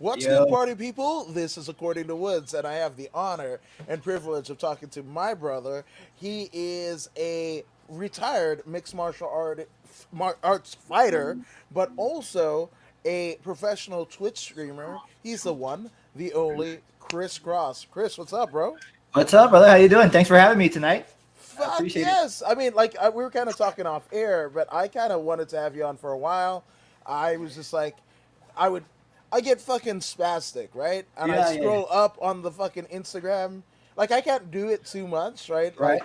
What's good, Yo, party people? This is According to Woods, and I have the honor and privilege of talking to my brother. He is a retired mixed arts fighter, but also a professional Twitch streamer. He's the one, the only Chris Cross. Chris, what's up, bro? what's up, brother? How you doing? Thanks for having me tonight. I Fuck appreciate it. yes! I mean, we were kind of talking off air, but I kind of wanted to have you on for a while. I was just like, I would, I get fucking spastic, right? And I Yeah. scroll up on the fucking Instagram. Like I can't do it too much, right? Right.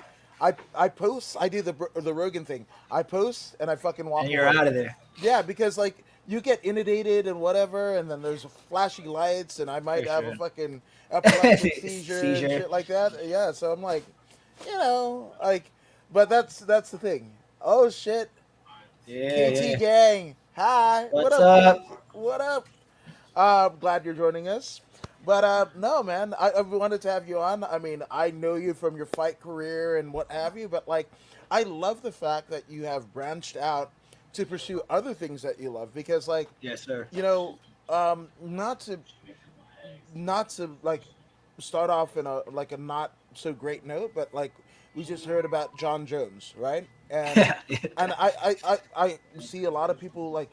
I post, I do the Rogan thing. I post and I fucking walk And you're away. out of there Yeah, because like you get inundated and whatever, and then there's flashy lights, and I might for have a sure. fucking epileptic seizure and Seizure. shit like that. Yeah, so I'm like, like, but that's the thing. Oh shit, KT Yeah. gang, hi, what What's up, up? KT? What up? Glad you're joining us. But no, man, I wanted to have you on. I mean, I know you from your fight career and what have you, but like, I love the fact that you have branched out to pursue other things that you love because, like, Yes, sir. you know, not to like start off in a not so great note, but like we just heard about John Jones, right? And I see a lot of people like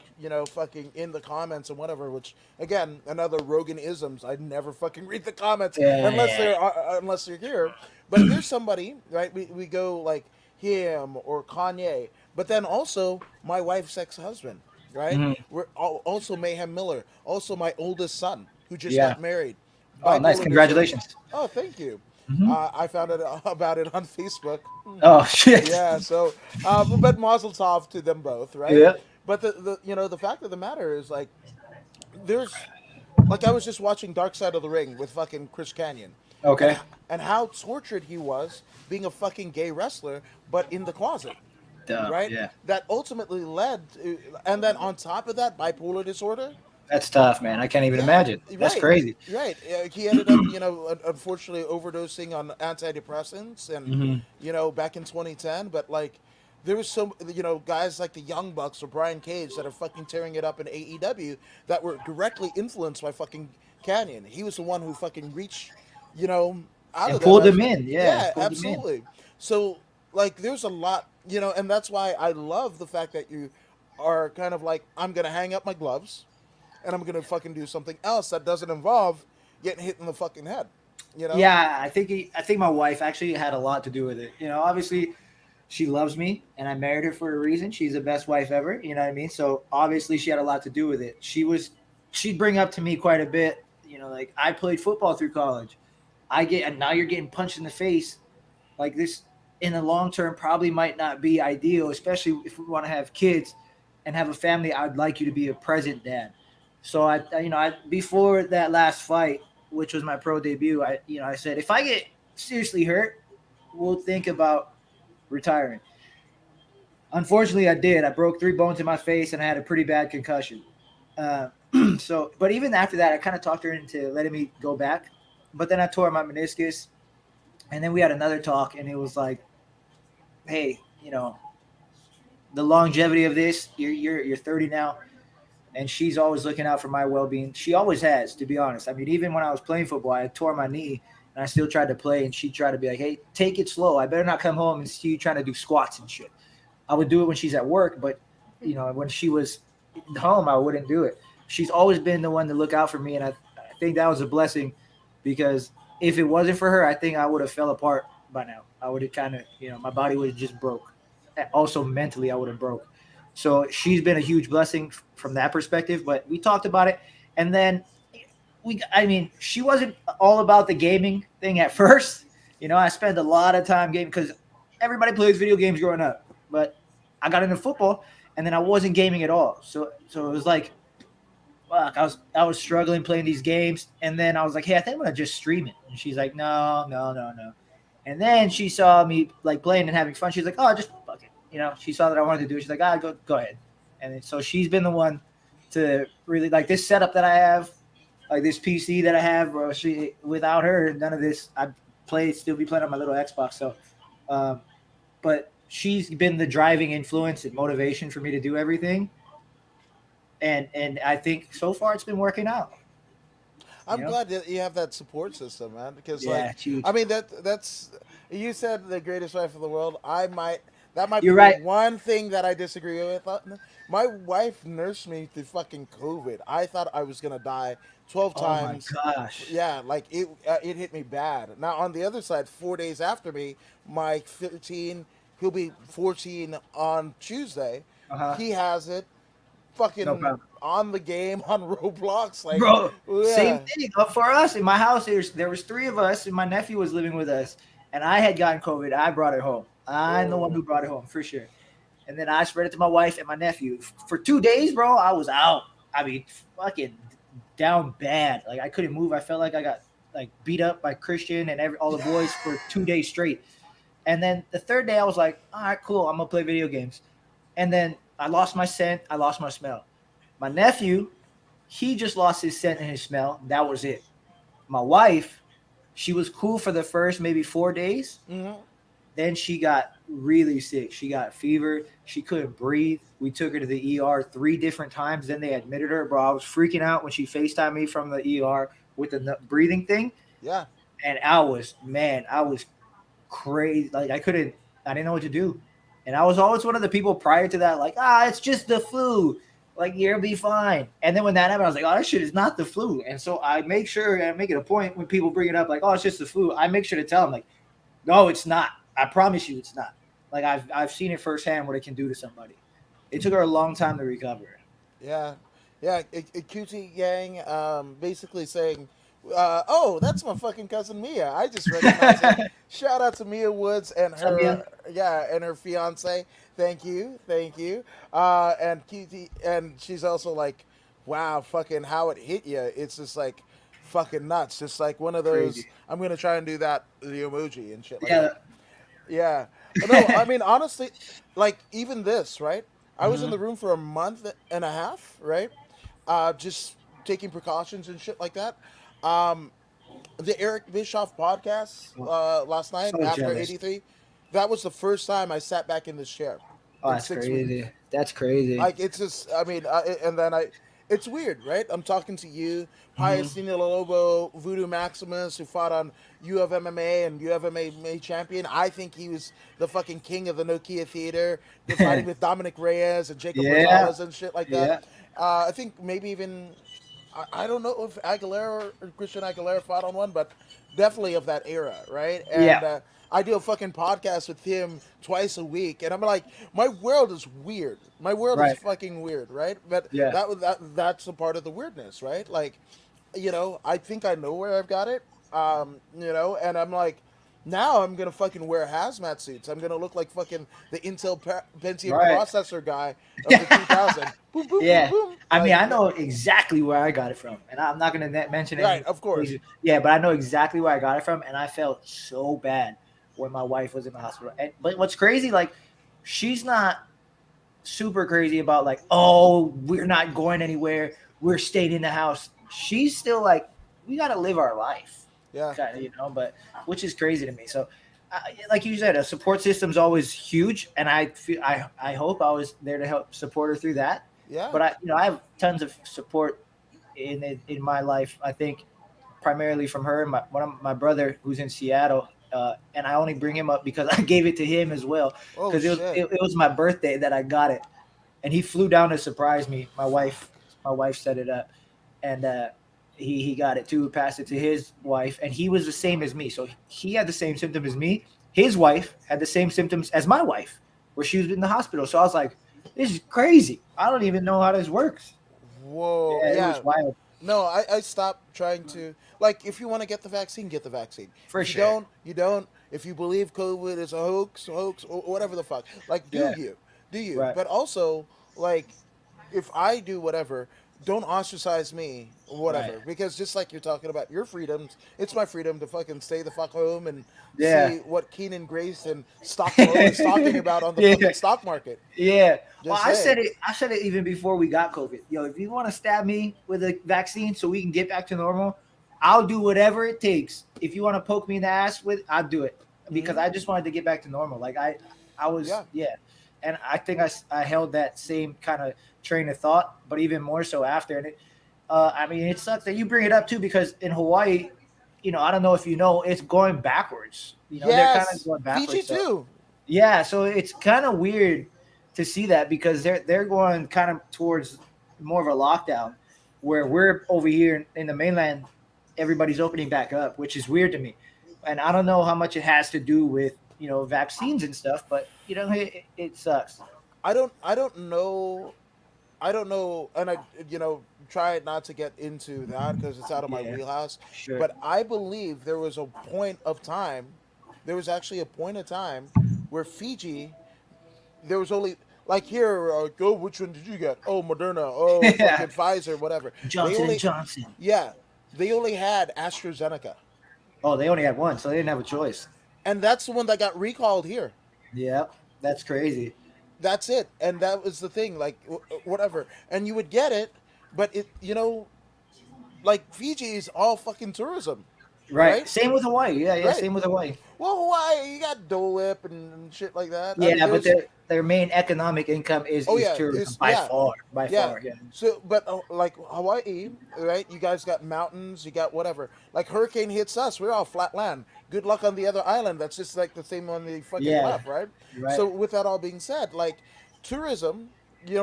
fucking in the comments and whatever, which again another Rogan isms. I never fucking read the comments Yeah. unless they're here. But here's somebody, right? We go like him or Kanye, but then also my wife's ex husband, right? hmm Also Mayhem Miller, also my oldest son who just Yeah. got married, Oh, nice. bipolar disorder. Congratulations. Oh, thank you. hmm I found it about it on Facebook. Oh shit. Yeah, so but Mazel Tov to them both, right? Yeah. But the fact of the matter is like there's like I was just watching Dark Side of the Ring with fucking Chris Canyon, and Okay. and how tortured he was being a fucking gay wrestler, but in the closet, Duh. right? Yeah. That ultimately led to, and then on top of that, bipolar disorder. That's tough, man. I can't even Yeah, imagine. That's right, crazy. right. He ended up, unfortunately overdosing on antidepressants, and hmm back in 2010. But like, there was some, guys like the Young Bucks or Brian Cage that are fucking tearing it up in AEW that were directly influenced by fucking Canyon. He was the one who fucking reached, you know, out And of them pulled as, them in. Yeah. yeah, Pulled them in. absolutely. So like, there's a lot, and that's why I love the fact that you are kind of like, I'm gonna hang up my gloves and I'm gonna fucking do something else that doesn't involve getting hit in the fucking head. You know? Yeah, I think my wife actually had a lot to do with it. Obviously she loves me and I married her for a reason. She's the best wife ever, you know what I mean? So obviously she had a lot to do with it. She'd bring up to me quite a bit, like I played football through college. And now you're getting punched in the face like this in the long term probably might not be ideal, especially if we want to have kids and have a family. I'd like you to be a present dad. So I before that last fight, which was my pro debut, I said if I get seriously hurt, we'll think about retiring. Unfortunately, I did. I broke 3 bones in my face and I had a pretty bad concussion. Uh, but even after that, I kind of talked her into letting me go back. But then I tore my meniscus, and then we had another talk, and it was like, hey, the longevity of this. You're 30 now, and she's always looking out for my well being. She always has, to be honest. I mean, even when I was playing football, I tore my knee, and I still tried to play, and she tried to be like, hey, take it slow. I better not come home and see you trying to do squats and shit. I would do it when she's at work, but when she was home, I wouldn't do it. She's always been the one to look out for me, and I think that was a blessing because if it wasn't for her, I think I would have fell apart by now. I would have kind of, my body would have just broke. Also mentally, I would have broke. So she's been a huge blessing from that perspective. But we talked about it, and then I mean, she wasn't all about the gaming thing at first. I spent a lot of time gaming because everybody plays video games growing up. But I got into football, and then I wasn't gaming at all. So it was like, fuck, I was struggling playing these games, and then I was like, hey, I think I'm gonna just stream it. And she's like, no, no, no, no. And then she saw me like playing and having fun. She's like, oh, just fuck it. She saw that I wanted to do it. She's like, go ahead. And so she's been the one to really like this setup that I have, like this PC that I have, bro. She without her, none of this. I'd still be playing on my little Xbox. So, um, but she's been the driving influence and motivation for me to do everything. And I think so far it's been working out. You I'm know? glad that you have that support system, man. Because Yeah, like, it's huge. I mean that's you said the greatest wife in the world. That might be You're the right. one thing that I disagree with. My wife nursed me through fucking COVID. I thought I was gonna die 12 Oh my times. gosh. Yeah, like it hit me bad. Now on the other side, 4 days after me, my 13, he'll be 14 on Tuesday. Uh huh. He has it No fucking problem. on the game on Roblox. Like, Bro, same yeah. thing. For us in my house, there was three of us, and my nephew was living with us, and I had gotten COVID. I brought it home. I'm the one Whoa. who brought it home for sure. And then I spread it to my wife and my nephew. For 2 days, bro, I was out. I mean, fucking down bad. Like I couldn't move. I felt like I got like beat up by Christian and all the boys for 2 days straight. And then the third day, I was like, all right, cool. I'm gonna play video games. And then I lost my scent. I lost my smell. My nephew, he just lost his scent and his smell. That was it. My wife, she was cool for the first maybe 4 days. Hmm. Then she got really sick. She got fever. She couldn't breathe. We took her to the ER 3 different times. Then they admitted her. Bro, I was freaking out when she FaceTimed me from the ER with the breathing thing. Yeah. And I was crazy. Like I didn't know what to do. And I was always one of the people prior to that, like, it's just the flu. Like, you'll be fine. And then when that happened, I was like, that shit is not the flu. And so I make sure and I make it a point when people bring it up, like, it's just the flu. I make sure to tell them, like, no, it's not. I promise you it's not. Like I've seen it firsthand what it can do to somebody. It took her a long time to recover. Yeah. Yeah. QT Gang basically saying, oh, that's my fucking cousin Mia. I just recognized it. Shout out to Mia Woods and Samia. her, yeah, and her fiance. Thank you. Thank you. And QT, and she's also like, wow, fucking how it hit you. It's just like fucking nuts. Just like one of those, Crazy. I'm going to try and do that, the emoji and shit like Yeah. that. Yeah. No, I mean honestly, like even this, right? I was in Mhm. the room for a month and a half, right? Just taking precautions and shit like that. Um, the Eric Bischoff podcast last night So after jealous. 83, that was the first time I sat back in this chair Oh, in that's 6 weeks. crazy. That's crazy. Like it's just, I mean, and then it's weird, right? I'm talking to you, Hmm. Pius Lobo, Voodoo Maximus, who fought on U of MMA and U of MMA champion. I think he was the fucking king of the Nokia Theater, the fighting with Dominic Reyes and Jacob Yeah. Rosales and shit like that. Yeah. I think maybe even I don't know if Aguilera or Christian Aguilera fought on one, but definitely of that era, right? And Yeah. I do a fucking podcast with him twice a week, and I'm like, my world is weird. My world is Right. fucking weird, right? But Yeah. that's a part of the weirdness, right? Like, I think I know where I've got it, and I'm like, now I'm gonna fucking wear hazmat suits. I'm gonna look like fucking the Intel Pentium Right. processor guy of the 2000. Boom, boom, boom, Yeah. boom. I mean, Like, I know exactly where I got it from, and I'm not gonna mention right, any of course. places. Yeah, but I know exactly where I got it from, and I felt so bad when my wife was in the hospital. But what's crazy, like, she's not super crazy about like, we're not going anywhere, we're staying in the house. She's still like, we gotta live our life, Yeah, kind of, but which is crazy to me. So, like you said, a support system's always huge, and I hope I was there to help support her through that. yeah. But I have tons of support in my life. I think primarily from her and one of my brother who's in Seattle. And I only bring him up because I gave it to him as well, Oh because it was shit. it, it was my birthday that I got it, and he flew down to surprise me. My wife set it up, and he got it too. Passed it to his wife, and he was the same as me. So he had the same symptom as me. His wife had the same symptoms as my wife, where she was in the hospital. So I was like, "This is crazy. I don't even know how this works." Whoa. Yeah, it Yeah. was wild No, I stopped trying to like. If you want to get the vaccine. for If you sure. don't, you don't. If you believe COVID is a hoax, or whatever the fuck, like, Yeah, do you? right, But also, like, if I do whatever, don't ostracize me, right. whatever. Because just like you're talking about your freedoms, it's my freedom to fucking stay the fuck home and Yeah. see what Keenan Grace and Stock Low is talking about on the Yeah. fucking stock market. Yeah. Well, Just I saying. said it. I said it even before we got COVID. Yo, if you want to stab me with a vaccine so we can get back to normal, I'll do whatever it takes. If you want to poke me in the ass with, I'll do it because Hmm. I just wanted to get back to normal. Like I was, Yeah. yeah. And I think I held that same kind of train of thought, but even more so after. And I mean, it sucks that you bring it up too because in Hawaii, I don't know if you know, it's going backwards. They're kind of Yes, going Fiji backwards. So too. yeah, so it's kind of weird to see that because they're going kind of towards more of a lockdown, where we're over here in the mainland, everybody's opening back up, which is weird to me, and I don't know how much it has to do with vaccines and stuff, but it sucks. I don't know. I don't know, and I try not to get into that because it's out of my Yeah, wheelhouse. sure. But I believe there was a point of time. There was actually a point of time where Fiji, there was only like here. Go, which one did you get? Oh, Moderna. Oh, Yeah, fucking Pfizer. Whatever. They Johnson and only, Johnson. yeah, they only had AstraZeneca, Oh, they only had one, so they didn't have a choice. and that's the one that got recalled here. Yeah, that's crazy. That's it, and that was the thing. Like whatever, and you would get it, but like Fiji is all fucking tourism, Right. right? Same with Hawaii. Yeah, yeah. Right. Same with Hawaii. Well, Hawaii, you got Dole Whip and shit like that. I mean, Yeah, but there's their main economic income is oh is yeah, tourism it's by yeah, far, by yeah. far. Yeah. So, but like Hawaii, right? You guys got mountains, you got whatever. Like hurricane hits us, we're all flat land. Good luck on the other island. That's just like the same on the fucking Yeah. left, right? Right. So, with that all being said, like tourism,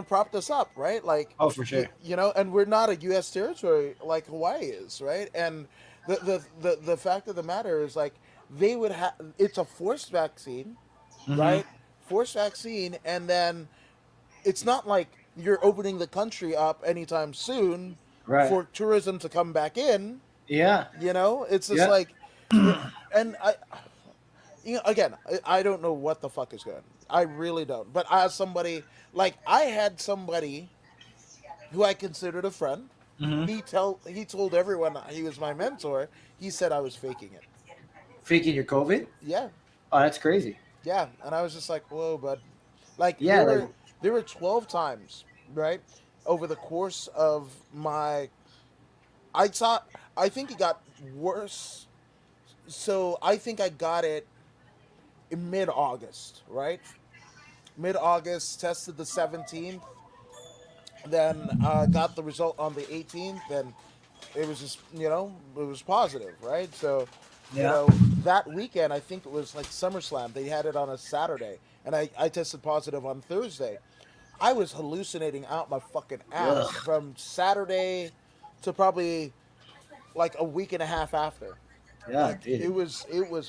propped us up, right? Like Oh, for sure. and we're not a U.S. territory like Hawaii is, right? And the fact of the matter is like they would have it's a forced vaccine, Hmm. right? Forced vaccine, and then it's not like you're opening the country up anytime soon Right. for tourism to come back in. Yeah. It's just Yeah. like, and again, I don't know what the fuck is going. I really don't. But as somebody, like, I had somebody who I considered a friend. Hmm. He told everyone he was my mentor. He said I was faking it. Faking your COVID? Yeah, Oh, that's crazy. yeah, and I was just like, whoa, bud. Like Yeah. Like. there were 12 times, right, over the course of my. I think it got worse. So I think I got it in mid August, right? Mid August, tested the 17th, then got the result on the 18th, and it was just it was positive, right? So Yeah. that weekend, I think it was like SummerSlam. They had it on a Saturday, and I tested positive on Thursday. I was hallucinating out my fucking ass Ugh. from Saturday to probably like a week and a half after. Yeah, Like dude. it was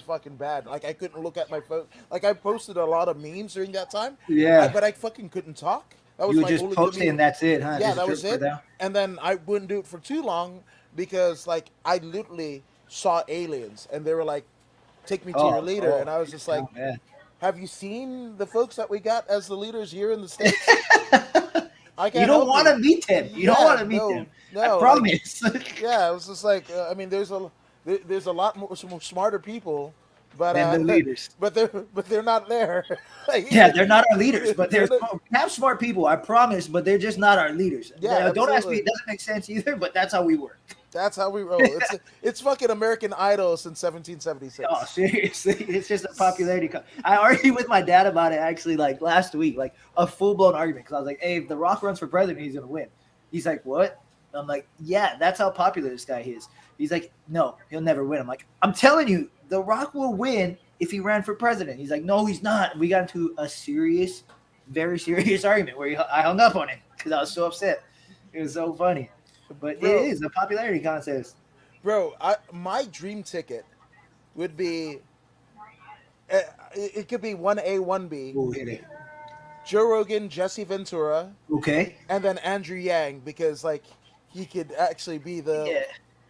fucking bad. Like I couldn't look at my phone. Like I posted a lot of memes during that time, Yeah. but I fucking couldn't talk. That was You would my just only post it and that's it, huh? yeah, Just that drip was for it. them. And then I wouldn't do it for too long because like I literally saw aliens and they were like, "Take me to your Oh, leader," oh, and I was just like, oh man. "Have you seen the folks that we got as the leaders here in the states? I You can't don't help want to you." meet them. You don't Yeah, want to meet no, them. I no, like promise. yeah, it was just like I mean, there's a lot more some smarter people, but Than the leaders. but they're not there. Like, Yeah, they're not our leaders, but they're we have smart people, I promise, but they're just not our leaders. yeah, Don't ask me, absolutely. it doesn't make sense either, but that's how we work. That's how we roll. It's fucking American Idol since Oh, 1776. seriously, it's just a popularity. I argued with my dad about it actually, like last week, like a full blown argument. Because I was like, "Hey, if The Rock runs for president, he's gonna win." He's like, "What?" I'm like, "Yeah, that's how popular this guy is." He's like, "No, he'll never win." I'm like, "I'm telling you, The Rock will win if he ran for president." He's like, "No, he's not." We got into a serious, very serious argument where I hung up on him because I was so upset. It was so funny, but it Bro, is a popularity contest. bro, my dream ticket would be it could be 1A, 1B. We'll hit it. Joe Rogan, Jesse Ventura, Okay. and then Andrew Yang because like he could actually be the Yeah.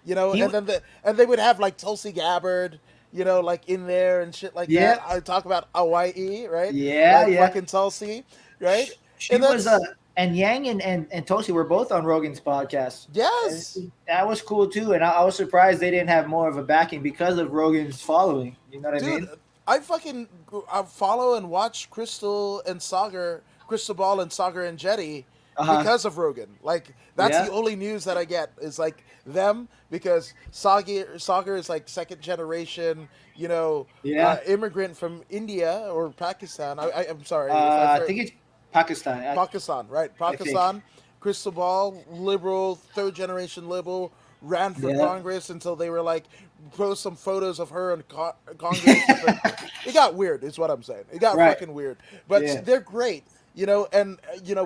He and then they would have like Tulsi Gabbard, like in there and shit like that. Yeah, I talk about Hawaii, right? yeah, Like yeah. fucking Tulsi, right? She And was that's and Yang and Toshi were both on Rogan's podcast. And yes, that was cool too. And I was surprised they didn't have more of a backing because of Rogan's following. You know what I dude. mean? I follow and watch Crystal Ball and Sagar and Jetty Uh-huh. because of Rogan. Like that's Yeah. the only news that I get is like them because Sagar is like second generation, Yeah. immigrant from India or Pakistan. I'm sorry if I think it's Pakistan. Pakistan, right? I think. Pakistan, Cristobal, liberal, third generation liberal, ran for Yeah. Congress until they were like, post some photos of her in Congress. It got weird, is what I'm saying. It got Right. fucking weird. But Yeah. they're great. And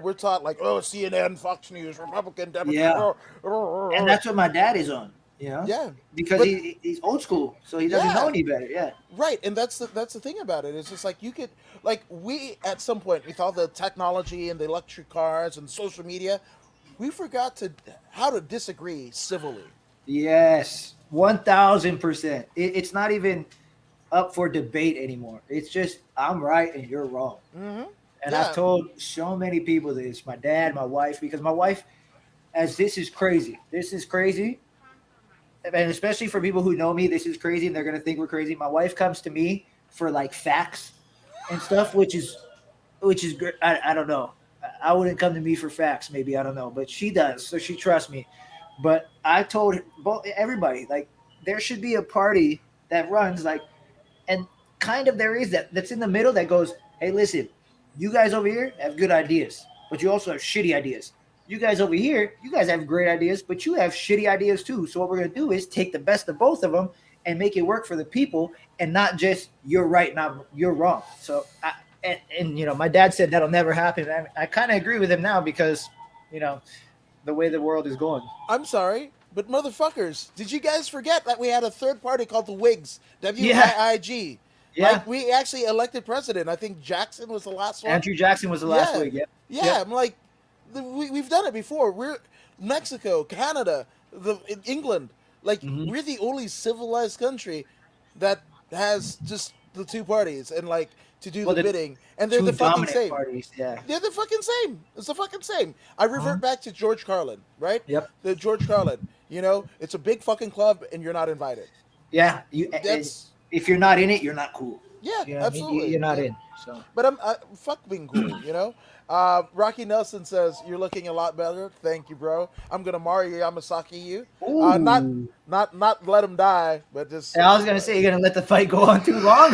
we're taught like, oh, CNN, Fox News, Republican, Democrat. Yeah. And that's what my dad is on, Yeah, because but he's old school, so he doesn't know yeah, any better. Yeah. right, and that's the thing about it. It's just like you could like we at some point with all the technology and the electric cars and social media, we forgot to how to disagree civilly. Yes. 1000%. It's not even up for debate anymore. It's just I'm right and you're wrong. Hmm. And I've Yeah, told so many people this, my dad, my wife, because my wife, as this is crazy. This is crazy. And especially for people who know me, this is crazy and they're gonna think we're crazy. My wife comes to me for like facts and stuff, which is great. I don't know. I wouldn't come to me for facts, maybe, I don't know, but she does, so she trusts me. But I told both everybody like there should be a party that runs like, and kind of there is that's in the middle that goes, hey, listen, you guys over here have good ideas, but you also have shitty ideas. You guys over here, you guys have great ideas, but you have shitty ideas too. So what we're gonna do is take the best of both of them and make it work for the people, and not just you're right, not you're wrong. So my dad said that'll never happen. And I kind of agree with him now because you know the way the world is going. I'm sorry, but motherfuckers, did you guys forget that we had a third party called the Whigs, Yeah, WIIG? yeah. Like we actually elected president. I think Jackson was the last one. Andrew Jackson was the last Yeah, week. Yeah, yeah. yeah. I'm like, we've done it before. We're Mexico, Canada, England. Like Hmm. we're the only civilized country that has just the two parties and like to do Well, the the bidding, and they're two the fucking dominant same. parties. Yeah. They're the fucking same. It's the fucking same. I Uh-huh. revert back to George Carlin, right? Yep. The George Carlin. It's a big fucking club, and you're not invited. Yeah. That's If you're not in it, you're not cool. yeah, You know what I mean? absolutely. You're not Yeah. in. So. But fuck being cool. Rocky Nelson says you're looking a lot better. Thank you, bro. I'm gonna Mario Yamasaki you. Not Ooh. not let him die, but just. And I was gonna say you're gonna let the fight go on too long.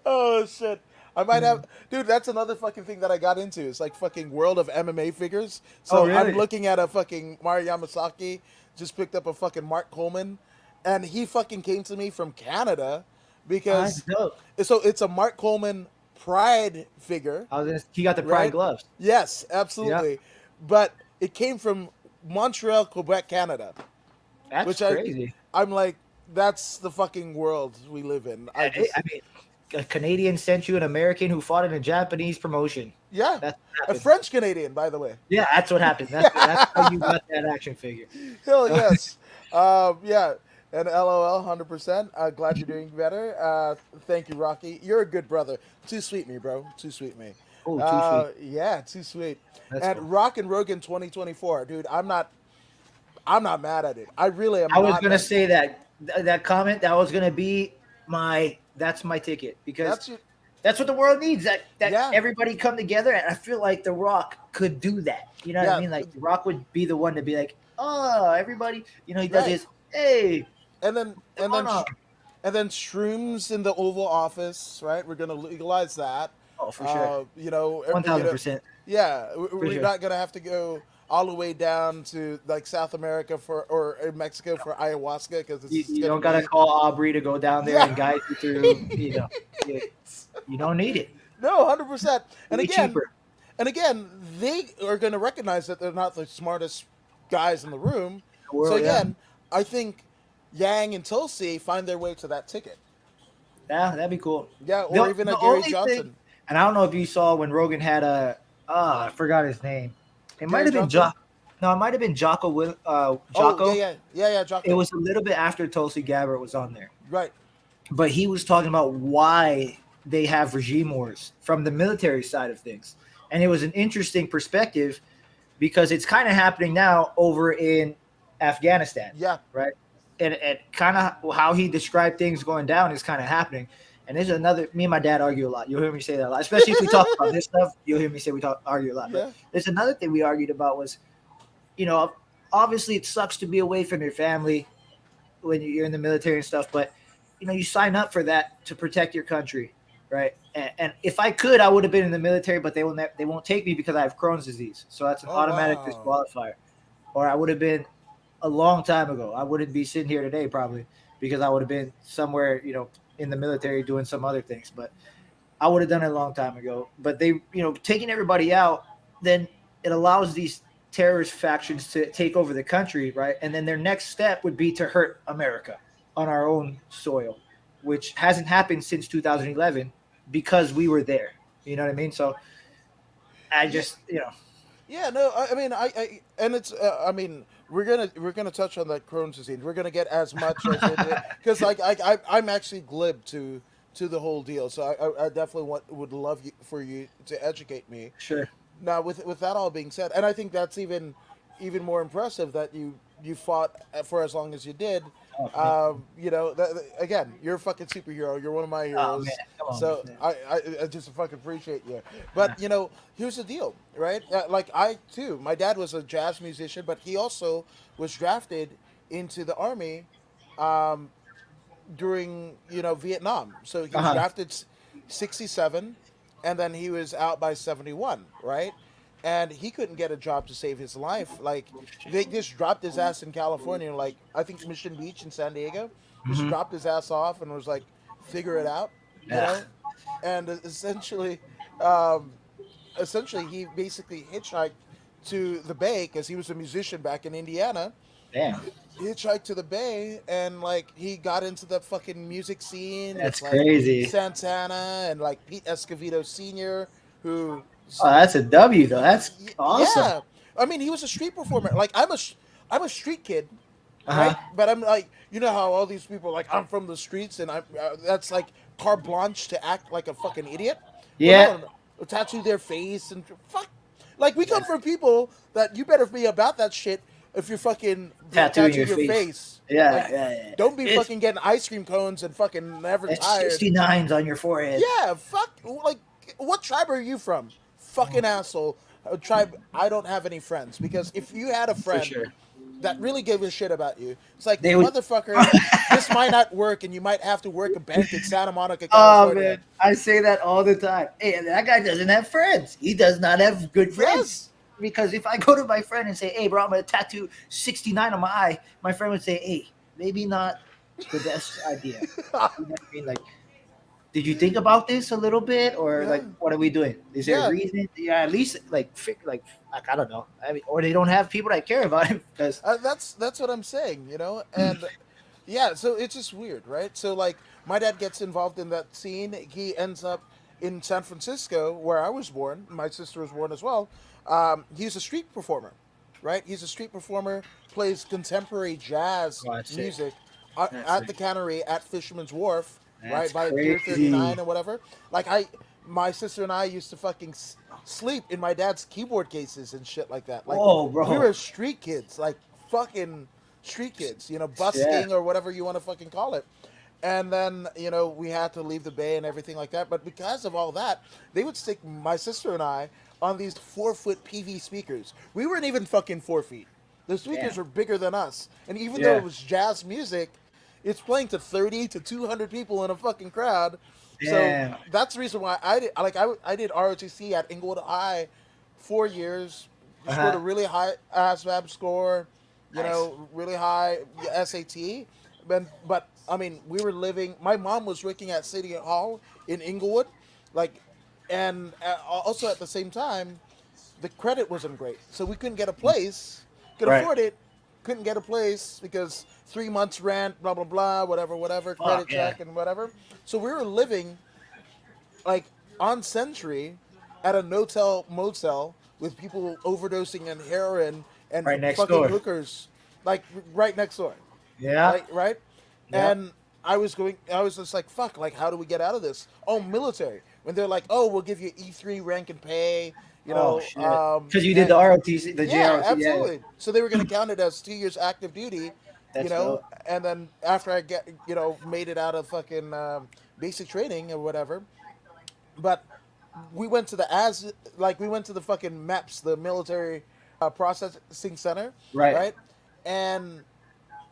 Oh shit. I might have, dude. That's another fucking thing that I got into. It's like fucking world of MMA figures. Oh, So I'm really? looking at a fucking Mario Yamasaki. Just picked up a fucking Mark Coleman, and he fucking came to me from Canada That's because dope. so it's a Mark Coleman Pride figure, He got the pride right? gloves. Yes, Yeah. absolutely. But it came from Montreal, Quebec, Canada, That's which crazy. I'm like, that's the fucking world we live in. I mean, a Canadian sent you an American who fought in a Japanese promotion. Yeah, That's what a happened. French Canadian, by the way. Yeah, that's what happened. That's how you got that action figure. Hell yes. Yeah. And LOL, 100%. Glad you're doing better. Thank you, Rocky. You're a good brother. Too sweet, me, bro. Too sweet, me. Oh, too sweet. Yeah, too sweet. That's And cool. Rock and Rogan 2024, dude. I'm not mad at it. I really am. I was not gonna mad. say that comment that was gonna be that's my ticket because That's your, that's what the world needs. That Yeah. everybody come together, and I feel like The Rock could do that. You know what Yeah. I mean? Like The Rock would be the one to be like, oh, everybody. He does Right. his hey, and then come on. shrooms in the Oval Office, right? We're gonna legalize that. Oh, for sure, 1000%. Yeah, For we're sure. not gonna have to go all the way down to like South America or in Mexico for ayahuasca because it's You gonna don't gotta be- call Aubrey to go down there Yeah. and guide you through. You don't need it. No, 100%. And Way again, cheaper. they are gonna recognize that they're not the smartest guys in the room. The world, So again, I think Yang and Tulsi find their way to that ticket. yeah, that'd be cool. Yeah, or The- even the a Gary only Johnson. thing- And I don't know if you saw when Rogan had I forgot his name. It might Gary have been Johnson? No, it might have been Jocko. Oh, Jocko. yeah, Jocko. It was a little bit after Tulsi Gabbard was on there, right. but he was talking about why they have regime wars from the military side of things, and it was an interesting perspective because it's kind of happening now over in Afghanistan, Yeah, right? And kind of how he described things going down is kind of happening. And there's another. Me and my dad argue a lot. You'll hear me say that a lot, especially if we talk about this stuff. You'll hear me say argue a lot. yeah, But there's another thing we argued about was, obviously it sucks to be away from your family when you're in the military and stuff. But you sign up for that to protect your country, right? And if I could, I would have been in the military, but they won't take me because I have Crohn's disease. So that's an Oh automatic wow. disqualifier. Or I would have been a long time ago. I wouldn't be sitting here today probably because I would have been somewhere, in the military doing some other things. But I would have done it a long time ago. But they, taking everybody out, then it allows these terrorist factions to take over the country, right? And then their next step would be to hurt America on our own soil, which hasn't happened since 2011 because we were there. You know what I mean? So I Yeah, just, yeah, no, I mean, and it's, I mean, we're gonna touch on that Crohn's disease. We're gonna get as much as it, because like I'm actually glib to the whole deal. So I definitely would love for you to educate me. sure. Now, with that all being said, and I think that's even more impressive that you fought for as long as you did. Oh, man. Again, you're a fucking superhero. You're one of my Oh, man. heroes. Come on, So man. I just fucking appreciate you. But here's the deal, right? Like I too, my dad was a jazz musician, but he also was drafted into the army um, during Vietnam. So he was Uh-huh. drafted 67, and then he was out by 71, right? And he couldn't get a job to save his life. Like they just dropped his ass in California, like I think Mission Beach in San Diego. Just Hmm. dropped his ass off and was like, figure it out, you Yeah. know. And um, essentially, he basically hitchhiked to the Bay because he was a musician back in Indiana. Damn. Hitchhiked to the Bay, and like he got into the fucking music scene with That's like crazy. Santana and like Pete Escovedo Sr., who Oh, that's a W though. That's awesome. yeah, I mean he was a street performer. Like I'm a street kid, Uh right? huh. But I'm like, how all these people are like, I'm from the streets, and I'm that's like carte blanche to act like a fucking idiot. Well, Yeah. no, tattoo their face and fuck. Like we come That's from people that you better be about that shit if you're fucking tattooing tattooing your your face. face. Yeah, Like, yeah, yeah. don't be It's fucking getting ice cream cones and fucking never it's tired. 69s on your forehead. Yeah, fuck. Like, what tribe are you from? Fucking asshole. A tribe. I don't have any friends because if you had a For friend sure. that really gave a shit about you, it's like They would. motherfucker. This might not work, and you might have to work a bank in Santa Monica, Oh California. man, I say that all the time. Hey, that guy doesn't have friends. He does not have good friends. Yes. Because if I go to my friend and say, "Hey, bro, I'm gonna tattoo 69 on my eye," my friend would say, "Hey, maybe not the best idea." You know what I mean? Like, did you think about this a little bit, or Yeah. like, what are we doing? Is there a Yeah. reason? Yeah, at least like I don't know. I mean, or they don't have people that care about him because That's what I'm saying. And yeah, so it's just weird, right? So like my dad gets involved in that scene. He ends up in San Francisco, where I was born. My sister was born as well. He's a street performer, right? He's a street performer, plays contemporary jazz oh, that's sick. music That's at the sick. cannery at Fisherman's Wharf, right That's by Pier 39 crazy. or whatever. Like my sister and I used to fucking sleep in my dad's keyboard cases and shit like that. Like Whoa, we bro. were street kids, like fucking street kids, Yeah. busking or whatever you want to fucking call it. And then, we had to leave the Bay and everything like that. But because of all that, they would stick my sister and I on these 4-foot PV speakers. We weren't even fucking 4 feet. The speakers Damn. were bigger than us. And even though Yeah. it was jazz music, it's playing to 30 to 200 people in a fucking crowd. So Damn. that's the reason why I did ROTC at Inglewood High 4 years. Uh Scored a huh. really high ASVAB score, Nice. really high SAT. But I mean, we were living. My mom was working at City Hall in Inglewood, like, and also at the same time, the credit wasn't great, so we couldn't get a place. Could Right. afford it, couldn't get a place because 3 months rent, blah blah blah, whatever, credit Fuck yeah. check and whatever. So we were living like on Century at a no-tell motel with people overdosing on heroin and Right next fucking door. hookers, like right next door, Yeah. right? Yep. And I was just like, fuck, like, how do we get out of this? Oh, military. When they're like, oh, we'll give you E3 rank and pay, Oh shit. Because you did and the ROTC, the yeah, JROT. Yeah. absolutely. So they were going to count it as 2 years active duty, That's dope. and then after I made it out of fucking basic training or whatever. But we went to we went to the fucking MEPS, the military processing center, Right. right? And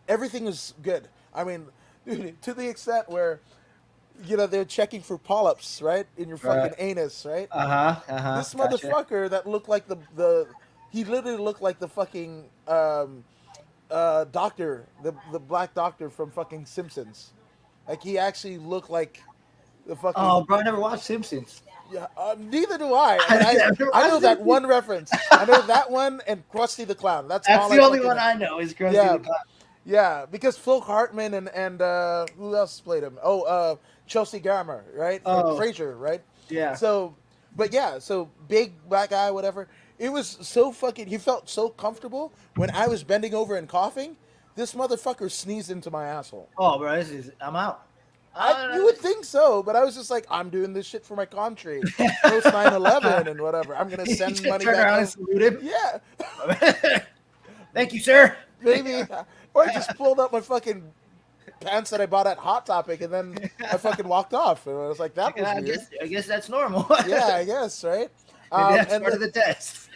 everything was good. I mean, dude, to the extent where they're checking for polyps, right, in your Right. fucking anus, right? Uh-huh. This Gotcha. motherfucker that looked like the he literally looked like the fucking doctor, the black doctor from fucking Simpsons. Like he actually looked like the Oh, fucking bro, I never watched Simpsons. yeah. Neither do I. I I mean, never I watched know that Simpsons. one reference. I know that one and Krusty the Clown. That's That's all the I only fucking one know. I know is Krusty Yeah, the Clown. yeah. Because Phil Hartman and who else played him? Oh, Chelsea Grammer, right? From Oh, Frasier, right? yeah. So, but yeah, so big black guy, whatever. It was so fucking. He felt so comfortable when I was bending over and coughing. This motherfucker sneezed into my asshole. Oh, bro, I'm out. You would think so, but I was just like, I'm doing this shit for my country, post 9/11 and whatever. I'm gonna You send just money turn back around and home. salute him. Yeah, Thank you, sir. maybe. Or I just pulled up my fucking pants that I bought at Hot Topic, and then I fucking walked off. And I was like, that was I weird. guess that's normal. Yeah, I guess, right? Maybe that's And part of the test.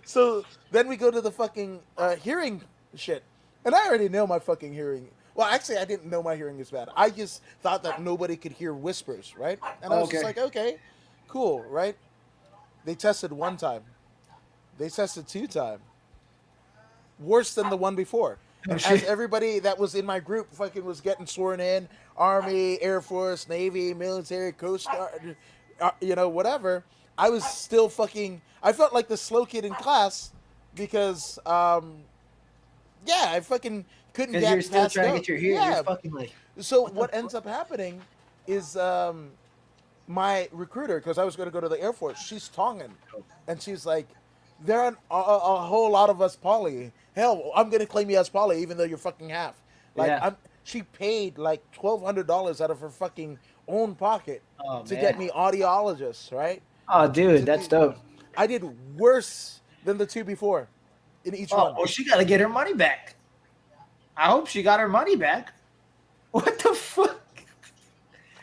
so then we go to the fucking hearing shit, and I already know my fucking hearing. Well, actually, I didn't know my hearing is bad. I just thought that nobody could hear whispers, right? And I was just Okay. like, okay, cool, right? They tested one time. They tested two time. Worse than the one before. Oh, And as shit. everybody that was in my group fucking was getting sworn in, Army, Air Force, Navy, military, Coast Guard, whatever, I was still fucking. I felt like the slow kid in class because, yeah, I fucking couldn't Because you're get still past trying to go. get your hearing. You're Yeah. fucking like, So what the what ends fuck? up happening is my recruiter, because I was going to go to the Air Force, she's Tongan, and she's like, there are a whole lot of us poly. Hell, I'm going to claim you as poly, even though you're fucking half. Like Yeah. she paid like $1,200 out of her fucking own pocket Oh, to man. get me audiologists, right? Oh, dude, To that's do, dope. I did worse than the two before in each Oh, one. well, she got to get her money back. I hope she got her money back. What the fuck?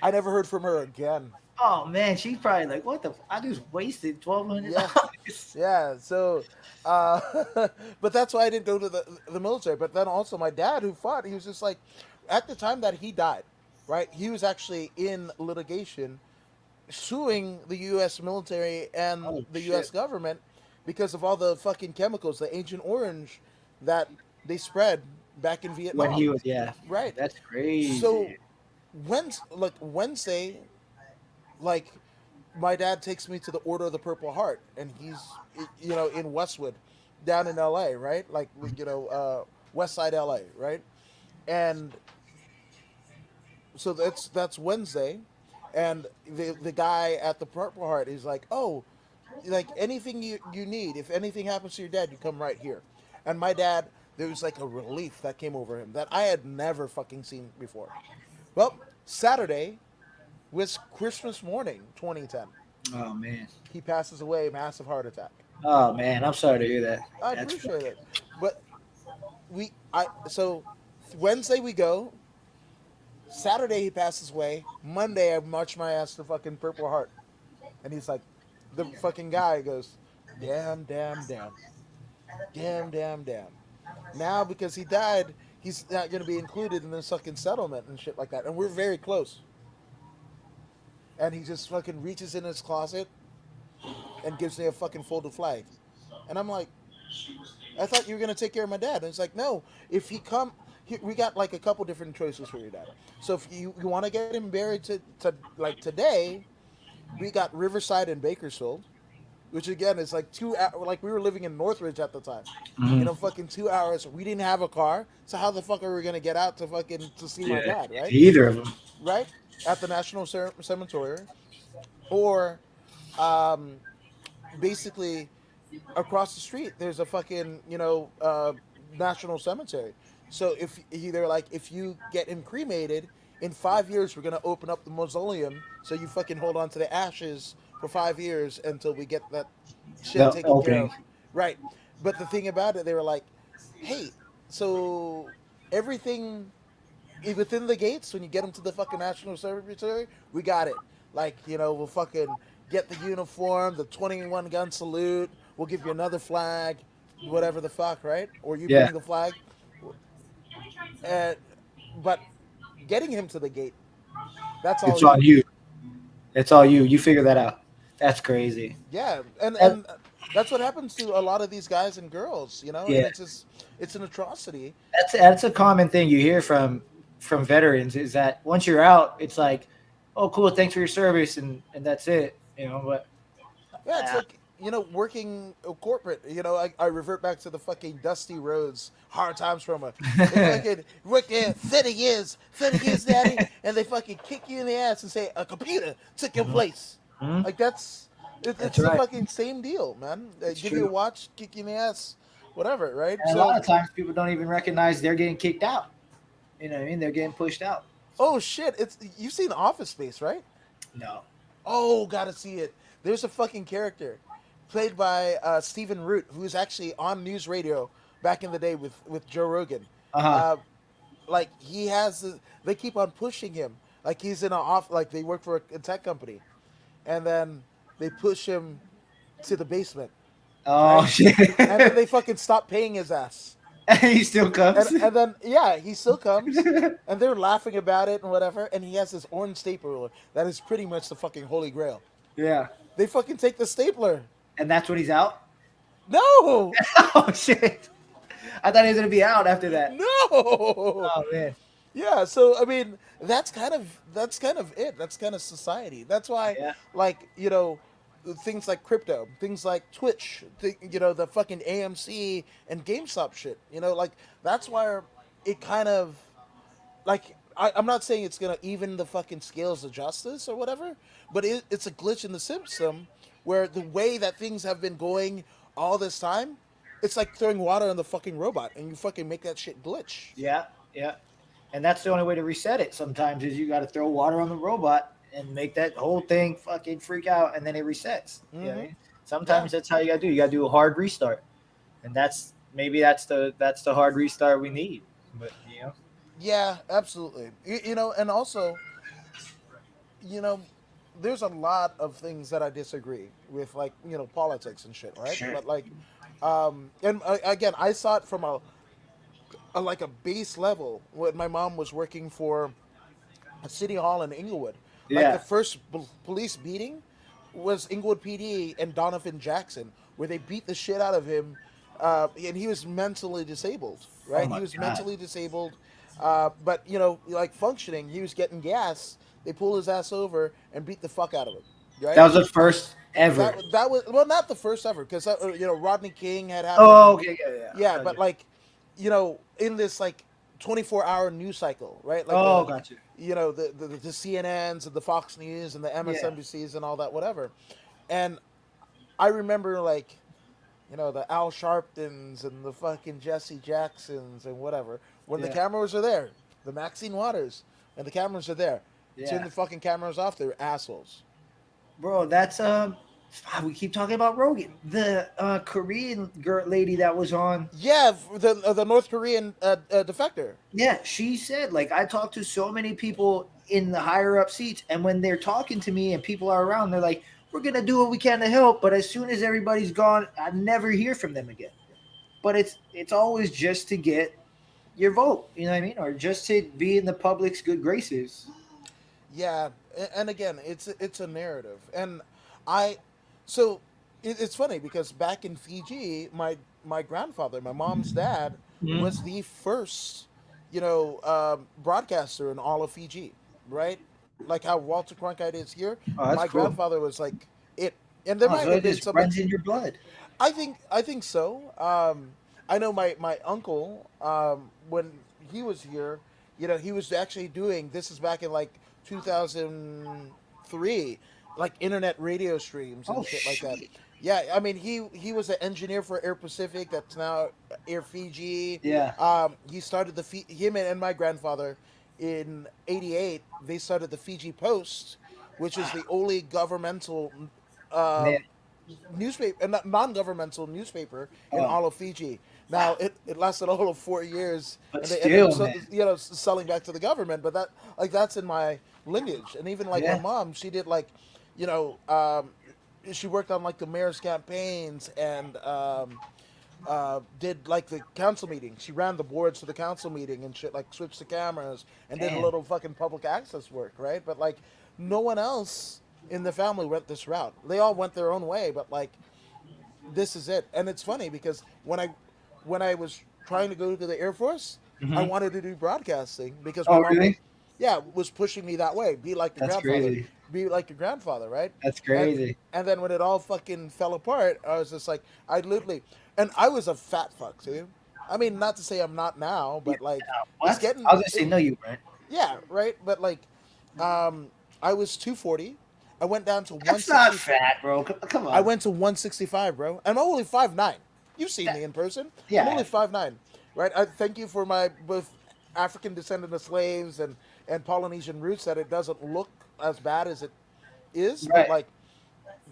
I never heard from her again. Oh man, she's probably like, "What the? I just wasted $1,200." Yeah. Yeah, so, uh, but that's why I didn't go to the military. But then also my dad, who fought, he was just like, at the time that he died, right? He was actually in litigation, suing the U.S. military and Oh the shit! U.S. government because of all the fucking chemicals, the Agent Orange, that they spread back in When Vietnam, he was, yeah, right? that's crazy. So, Wednesday, like my dad takes me to the Order of the Purple Heart, and he's in Westwood, down in L.A., right? Like West Side L.A., right? And so that's Wednesday, and the guy at the Purple Heart is like, oh, like anything you need, if anything happens to your dad, you come right here. And my dad, there was like a relief that came over him that I had never fucking seen before. Well, Saturday was Christmas morning, 2010. Oh man. He passes away, massive heart attack. Oh man, I'm sorry to hear that. I That's appreciate fucking. it, but Wednesday we go. Saturday he passes away. Monday I march my ass to fucking Purple Heart, and he's like, the fucking guy goes, damn, damn, damn, damn, damn, damn. Now because he died, he's not gonna be included in this fucking settlement and shit like that, and we're very close. And he just fucking reaches in his closet and gives me a fucking folded flag. And I'm like, I thought you were gonna take care of my dad. And it's like, no, if he come, we got like a couple different choices for your dad. So if you want to get him buried to like today, we got Riverside and Bakersfield, which again is like like we were living in Northridge at the time. Mhm. Fucking 2 hours. We didn't have a car, so how the fuck are we gonna get out to fucking to see my Yeah, dad, right? either of them. Right at the National Cemetery, or um, basically across the street there's a fucking national cemetery. So if you get him cremated in 5 years, we're gonna open up the mausoleum so you fucking hold on to the ashes for 5 years until we get that shit The taken care opening. of, right? But the thing about it, they were like, hey, so everything within the gates, when you get them to the fucking national cemetery, we got it. Like, we'll fucking get the uniform, the 21 gun salute. We'll give you another flag, whatever the fuck, right? Or you Yeah. bring the flag. And but getting him to the gate That's all It's on you. you. It's all you. You figure that out. That's crazy. Yeah, and That- that's what happens to a lot of these guys and girls, and yeah, it's just it's an atrocity. that's a common thing you hear from veterans is that once you're out, it's like, oh, cool, thanks for your service, and that's it. But Yeah, it's uh, like working corporate. I revert back to the fucking Dusty Rhodes Hard Times promo. They fucking work there 30 years, daddy, and they fucking kick you in the ass and say a computer took your Mhm. place. Mhm. Like That's it's the right. fucking same deal, man. They It's give you a true. watch, kick you in the ass, whatever, right? And a lot So, of times people don't even recognize they're getting kicked out. You know what I mean? They're getting pushed out. oh shit, it's you've seen Office Space, right? No. Oh, gotta see it. There's a fucking character played by Stephen Root, who's actually on news radio back in the day with Joe Rogan. Uh huh. Uh, like they keep on pushing him. Like he's in a off. Like they work for a tech company, and then they push him to the basement, Oh right? shit. And then they fucking stop paying his ass. And he still And comes. and then yeah, he still comes, and they're laughing about it and whatever. And he has this orange stapler that is pretty much the fucking holy grail. Yeah. They fucking take the stapler. And that's when he's out. No, Oh shit! I thought he was gonna be out after that. no. Oh man. Yeah, so I mean, that's kind of it. That's kind of society. That's why, Yeah. like things like crypto, things like Twitch, the fucking AMC and GameStop shit. Like that's why it kind of like I'm not saying it's gonna even the fucking scales of justice or whatever, but it's a glitch in the system where the way that things have been going all this time, it's like throwing water on the fucking robot and you fucking make that shit glitch. Yeah. Yeah. And that's the only way to reset it. Sometimes is you got to throw water on the robot and make that whole thing fucking freak out, and then it resets. You know what I mean? Yeah. Sometimes that's how you got to do. You got to do a hard restart, and that's the hard restart we need. But Yeah, absolutely. And also, you know, there's a lot of things that I disagree with, like politics and shit, right? Sure. But like, and again, I saw it from a like a base level when my mom was working for a city hall in Inglewood. Like the Yeah. first police beating was Inglewood PD and Donovan Jackson, where they beat the shit out of him, and he was mentally disabled, Oh right? He my was god. mentally disabled, but like functioning. He was getting gas. They pulled his ass over and beat the fuck out of him, right? That was the first ever. That was well, not the first ever, because Rodney King had happened. Oh, okay. Yeah. Yeah. Yeah, but Gotcha. like, in this like 24-hour news cycle, right? Like Oh, gotcha. the CNNs and the Fox News and the Yeah. MSNBCs and all that, whatever. And I remember like, the Al Sharptons and the fucking Jesse Jacksons and whatever. When the Yeah. cameras are there, the Maxine Waters, and the cameras are there. Turn Yeah. the fucking cameras off. They're assholes. Bro, that's we keep talking about Rogan. The Korean girl lady that was on. Yeah, the North Korean defector. Yeah, she said like I talked to so many people in the higher up seats, and when they're talking to me and people are around, they're like, "We're gonna do what we can to help," but as soon as everybody's gone, I never hear from them again. But it's always just to get your vote, you know what I mean, or just to be in the public's good graces. Yeah, and again, it's a narrative, and I, so it's funny because back in Fiji, my grandfather, my mom's dad, was Mhm. the first, broadcaster in all of Fiji, right? Like how Walter Cronkite is here. Oh, that's My cool. grandfather was like it, and there Oh, might so have it been just some. runs in your blood. I think so. I know my uncle, when he was here, he was actually doing this is back in like 2003, like internet radio streams Oh and shit like that. shit. Yeah, I mean he was an engineer for Air Pacific, that's now Air Fiji. Yeah. He started him and my grandfather in '88. They started the Fiji Post, which is the only governmental Man. um, newspaper, non-governmental newspaper in Oh, all of Fiji. Now it lasted a whole of 4 years, but and they ended up still, man. selling back to the government. But that's in my lineage, and even like my Yeah. mom, she did like, you know, she worked on like the mayor's campaigns and did like the council meeting. She ran the boards for the council meeting and shit, like switched the cameras and did a Damn. little fucking public access work, right? But like, no one else in the family went this route. They all went their own way, but like, this is it. And it's funny because when I was trying to go to the Air Force, I Hmm. wanted to do broadcasting because my Oh, mom, really? yeah, was pushing me that way. Be like your That's grandfather. crazy. Be like your grandfather, right? That's And crazy. and then when it all fucking fell apart, I was just like, I literally, and I was a fat fuck too. I mean, not to say I'm not now, Yeah. but like, it's What? getting, I was gonna say no, you weren't. yeah, right. But like, um, I was 240. I went down to That's not 160. fat, bro. Come I on. went to 165, bro. I'm only 5'9". You've seen That, me in person. I'm only yeah. 5'9", right? I thank you for my both African descendant of slaves and Polynesian roots. That it doesn't look as bad as it is, but Right.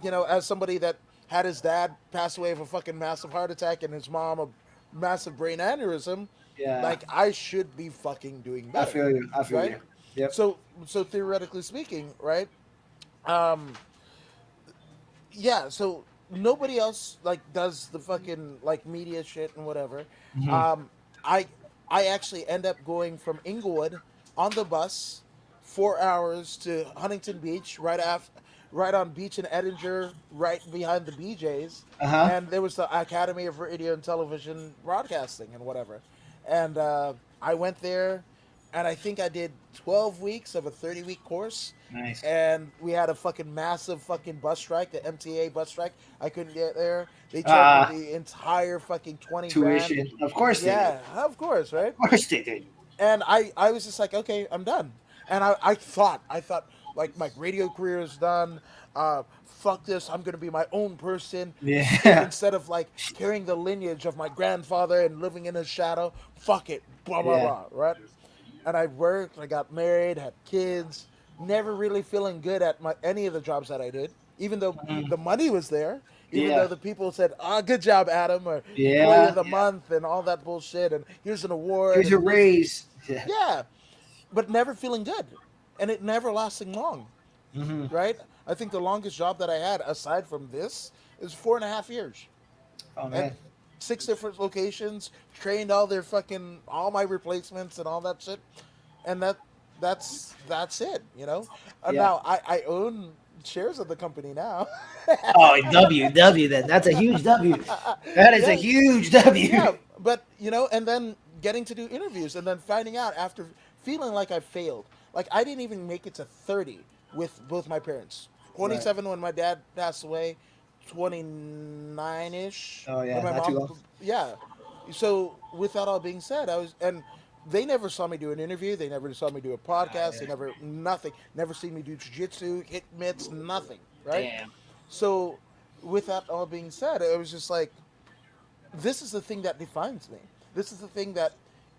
like, as somebody that had his dad pass away of a fucking massive heart attack and his mom a massive brain aneurysm, Yeah. like I should be fucking doing I better, feel you. I feel right? you. Yep. So theoretically speaking, right? Um, yeah. So nobody else like does the fucking like media shit and whatever. Hmm. Um, I I actually end up going from Inglewood on the bus, 4 hours to Huntington Beach, right on Beach and Edinger, right behind the BJ's, Uh huh. and there was the Academy of Radio and Television Broadcasting and whatever, and I went there, and I think I did 12 weeks of a 30-week course, Nice. and we had a fucking massive fucking bus strike, the MTA bus strike. I couldn't get there. They charged me Uh the entire fucking 20 grand. Tuition. Of course they did. Yeah, of course, right? Of course they did. And I was just like, okay, I'm done. And I thought like my radio career is done. Fuck this. I'm gonna be my own person. Yeah. Instead of like carrying the lineage of my grandfather and living in his shadow. Fuck it. Blah blah Yeah. blah. Right? And I worked. I got married. Had kids. Never really feeling good at any of the jobs that I did. Even though Mhm. the money was there. Even though Yeah. the people said, "Ah, good job, Adam," or "Employee of Yeah. the Month," and all that bullshit, and here's an award, Here's and a raise. Yeah. yeah, but never feeling good, and it never lasting long, Hmm. right? I think the longest job that I had, aside from this, is 4.5 years, Oh and man. 6 different locations, trained all my replacements and all that shit, and that's it. And Yeah. now I own shares of the company now. Oh, W then. That's a huge W. That is a Yeah, huge yeah, W. but and then getting to do interviews and then finding out after feeling like I failed. Like I didn't even make it to 30 with both my parents. Right. 27 when my dad passed away, 29ish Oh when yeah. my Not too mom, long. yeah. So with that all being said, and they never saw me do an interview. They never saw me do a Ah, podcast. They yeah. never nothing. Never seen me do jujitsu, hit mitts, nothing. Right. Damn. So with that all being said, it was just like this is the thing that defines me. This is the thing that,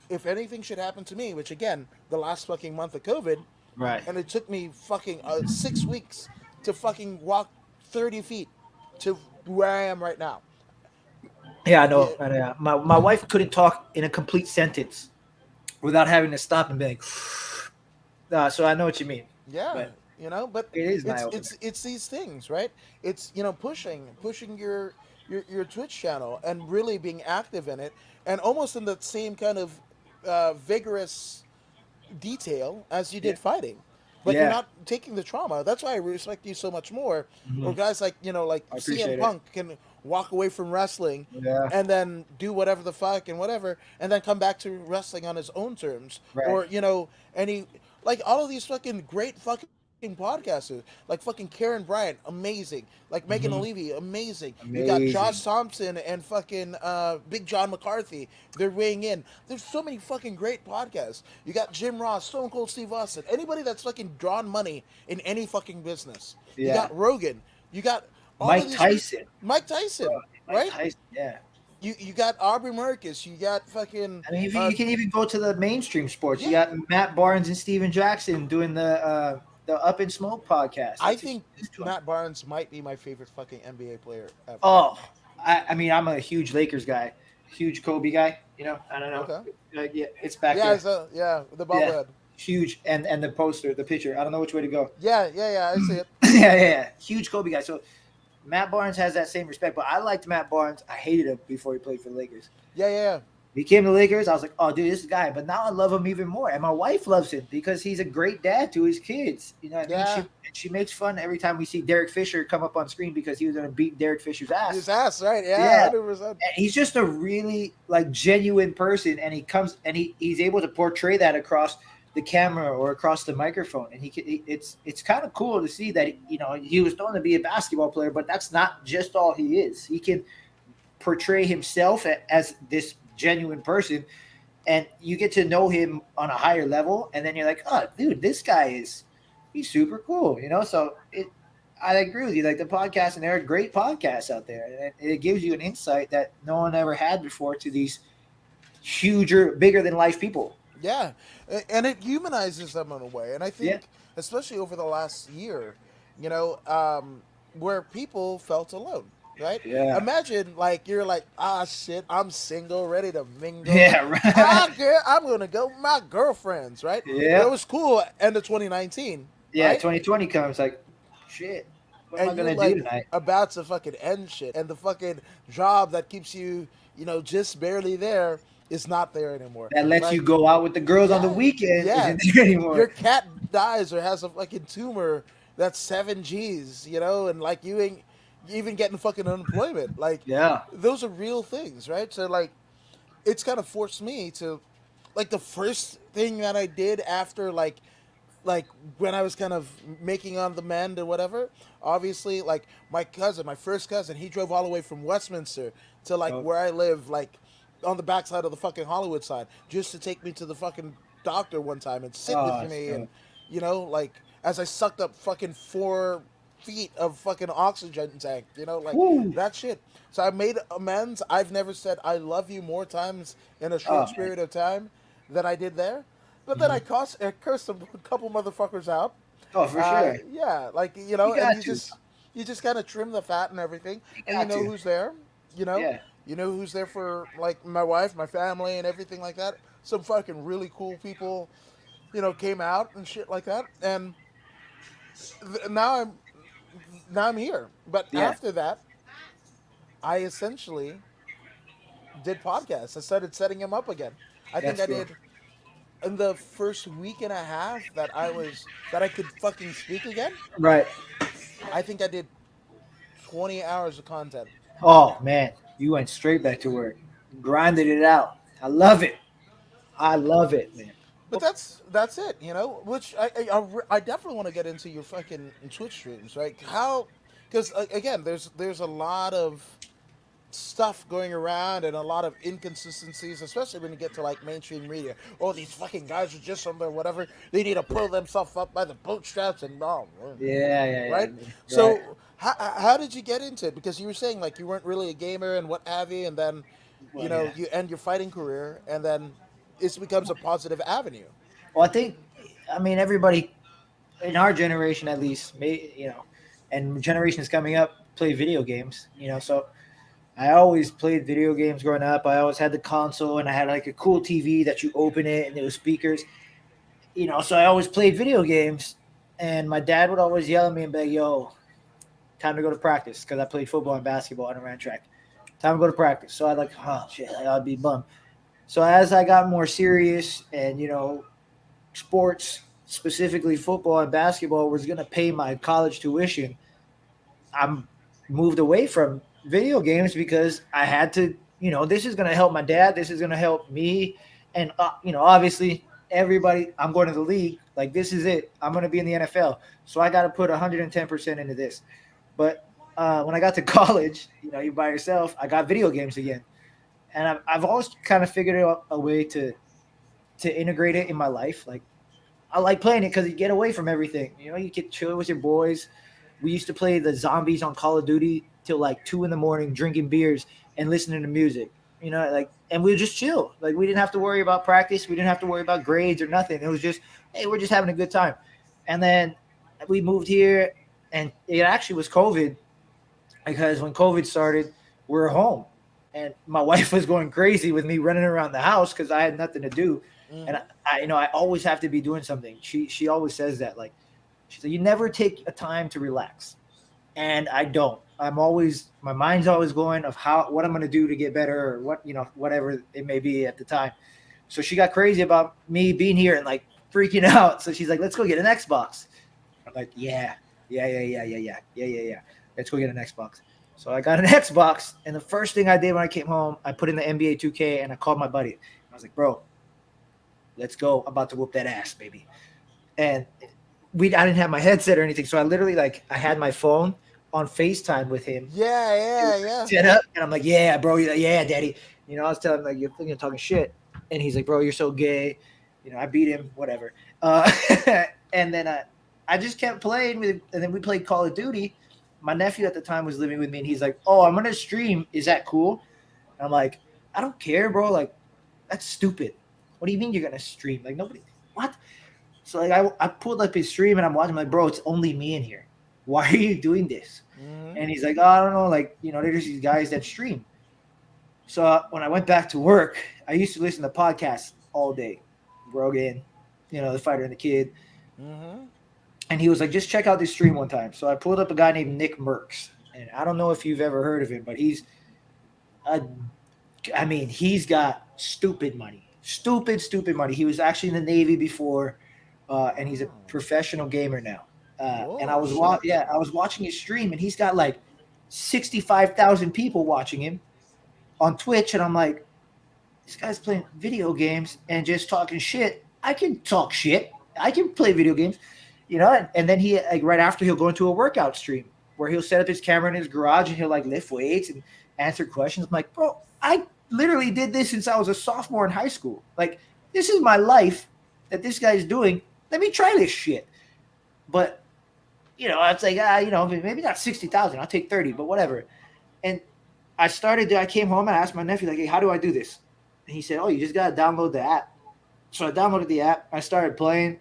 if anything should happen to me, which again, the last fucking month of COVID, Right. and it took me fucking 6 weeks to fucking walk 30 feet to where I am right now. Yeah, I know. Yeah, My wife couldn't talk in a complete sentence without having to stop and be like, so I know what you mean. yeah, But but it is my it's opener. it's it's these things, right? It's pushing your Twitch channel and really being active in it, and almost in the same kind of vigorous detail as you Yeah. did fighting, but you're Yeah. not taking the trauma. That's why I respect you so much more. Hmm. Or guys like like I CM appreciate it. Punk can walk away from wrestling Yeah. and then do whatever the fuck and whatever, and then come back to wrestling on his own terms. Right. Or any like all of these fucking great fucking podcasters, like fucking Karen Bryant, amazing. Like Megan Hmm. O'Leary, amazing. You got Josh Amazing. Thompson and fucking Big John McCarthy. They're weighing in. There's so many fucking great podcasts. You got Jim Ross, Stone Cold Steve Austin. Anybody that's fucking drawn money in any fucking business. You Yeah. got Rogan. You got all of Mike these Tyson. Mike Bro, Tyson, Mike right? Tyson. Yeah. You got Aubrey Marcus. You got fucking I mean, uh, you can even go to the mainstream sports. You yeah. got Matt Barnes and Steven Jackson doing the Up in Smoke podcast. I That's a think huge one. Matt Barnes might be my favorite fucking NBA player ever. Oh, I mean, I'm a huge Lakers guy, huge Kobe guy. I don't know. Okay. Yeah, it's back Yeah, there. the Yeah, bobblehead. huge, and the poster, the picture. I don't know which way to go. Yeah, I see it. Yeah, huge Kobe guy. So Matt Barnes has that same respect, but I liked Matt Barnes. I hated him before he played for the Lakers. Yeah, yeah, He came to the Lakers. I was like, oh, dude, this guy. But now I love him even more. And my wife loves him because he's a great dad to his kids. You know what I mean? yeah. She makes fun every time we see Derek Fisher come up on screen because he was going to beat Derek Fisher's His ass. ass, right? Yeah, Yeah. 100%. And he's just a really like genuine person, and he comes and he's able to portray that across the camera or across the microphone. And it's kind of cool to see that he was known to be a basketball player, but that's not just all he is. He can portray himself as this genuine person, and you get to know him on a higher level, and then you're like, oh, dude, this guy he's super cool, So I agree with you. Like the podcast, and there are great podcasts out there, and it gives you an insight that no one ever had before to these huger, bigger than life people. Yeah, and it humanizes them in a way. And I Yeah, think, especially over the last year, where people felt alone, right? yeah, Imagine like you're like, ah, shit, I'm single, ready to mingle. yeah, Ah, right. girl, I'm gonna go with my girlfriends, right? It Yeah, was cool end of 2019, yeah. right? 2020 comes like, shit. What am I And you're gonna do like tonight? about to fucking end shit, and the fucking job that keeps you, just barely there is not there anymore. That lets you Like, go out with the girls on the yeah, weekend yeah. isn't there Your anymore. cat dies or has a fucking tumor that's 7 G's, and like you ain't even getting fucking unemployment. Like Yeah, those are real things, right? So like it's kind of forced me to like the first thing that I did after like when I was kind of making on the mend or whatever, obviously like my first cousin, he drove all the way from Westminster to like oh, where I live, like on the backside of the fucking Hollywood side, just to take me to the fucking doctor one time and sit with oh, me so, and like as I sucked up fucking 4 feet of fucking oxygen tank, like whew. that shit. So I made amends. I've never said I love you more times in a Oh short man. period of time than I did there. But then Mhm. I cursed a couple motherfuckers out. Oh, for sure. Yeah, like You and got to. you just kind of trim the fat and everything, You and you got know to. who's there. You know, Yeah. you know who's there for like my wife, my family, and everything like that. Some fucking really cool people, came out and shit like that, and now I'm here. But Yeah. after that, I essentially did podcasts. I started setting them up again. I think That's I cool. did in the first week and a half that I could fucking speak again. Right. I think I did 20 hours of content. Oh man, you went straight back to work, grinded it out. I love it. I love it, man. But that's it, Which I definitely want to get into your fucking Twitch streams, right? How? Because again, there's a lot of stuff going around and a lot of inconsistencies, especially when you get to like mainstream media. Oh, these fucking guys are just somewhere, whatever. They need to pull themselves up by the bootstraps and all, Yeah, yeah, right? yeah. Right. So how did you get into it? Because you were saying like you weren't really a gamer and what have you, and then Well, yeah. you end your fighting career, and then it becomes a positive avenue. Well, I think, I mean, everybody in our generation, at least, and generations coming up, play video games. So I always played video games growing up. I always had the console, and I had like a cool TV that you open it and there was speakers. So I always played video games, and my dad would always yell at me and be like, "Yo, time to go to practice," because I played football and basketball and I ran track. Time to go to practice. So I'd like, oh shit, I'd be bummed. So as I got more serious, and sports, specifically football and basketball, was going to pay my college tuition, I'm moved away from video games because I had to. This is going to help my dad. This is going to help me, and obviously everybody. I'm going to the league. Like this is it. I'm going to be in the NFL. So I got to put 110% into this. But when I got to college, you're by yourself. I got video games again, and I've always kind of figured out a way to integrate it in my life. Like I like playing it because you get away from everything. You get chill with your boys. We used to play the zombies on Call of Duty till like 2 a.m, drinking beers and listening to music. And we would just chill. Like we didn't have to worry about practice. We didn't have to worry about grades or nothing. It was just, hey, we're just having a good time. And then we moved here, and it actually was COVID because when COVID started, we were home, and my wife was going crazy with me running around the house because I had nothing to do, and Hmm. I always have to be doing something. She always says that, like, she said, you never take a time to relax, and I don't. my mind's always going of what I'm going to do to get better or what, whatever it may be at the time. So she got crazy about me being here and like freaking out. So she's like, let's go get an Xbox. I'm like, yeah. Let's go get an Xbox. So I got an Xbox, and the first thing I did when I came home, I put in the NBA 2K and I called my buddy. I was like, bro, let's go. I'm about to whoop that ass, baby. And I didn't have my headset or anything. So I literally I had my phone on FaceTime with him. Yeah. Set up, and I'm like, yeah, bro, yeah, daddy. I was telling him like you're talking shit, and he's like, bro, you're so gay. I beat him, whatever. And then I just kept playing with him, and then we played Call of Duty. My nephew at the time was living with me, and he's like, oh, I'm gonna stream. Is that cool? And I'm like, I don't care, bro. Like, that's stupid. What do you mean you're gonna stream? Like, nobody. What? So like I pulled up his stream and I'm watching. I'm like, bro, it's only me in here. Why are you doing this? Mm-hmm. And he's like, oh, I don't know. Like, there's these guys that stream. So when I went back to work, I used to listen to podcasts all day. Rogan, The Fighter and the Kid. Mm-hmm. And he was like, just check out this stream one time. So I pulled up a guy named Nick Merckx. And I don't know if you've ever heard of him, but he's got stupid money. Stupid money. He was actually in the Navy before, and he's a professional gamer now. And I was watching his stream, and he's got like 65,000 people watching him on Twitch, and I'm like, this guy's playing video games and just talking shit. I can talk shit. I can play video games, And then he right after he'll go into a workout stream where he'll set up his camera in his garage and he'll like lift weights and answer questions. I'm like, bro, I literally did this since I was a sophomore in high school. Like, this is my life that this guy's doing. Let me try this shit. But it's like, maybe not 60,000. I'll take 30, but whatever. And I came home and I asked my nephew, like, hey, how do I do this? And he said, oh, you just got to download the app. So I downloaded the app. I started playing.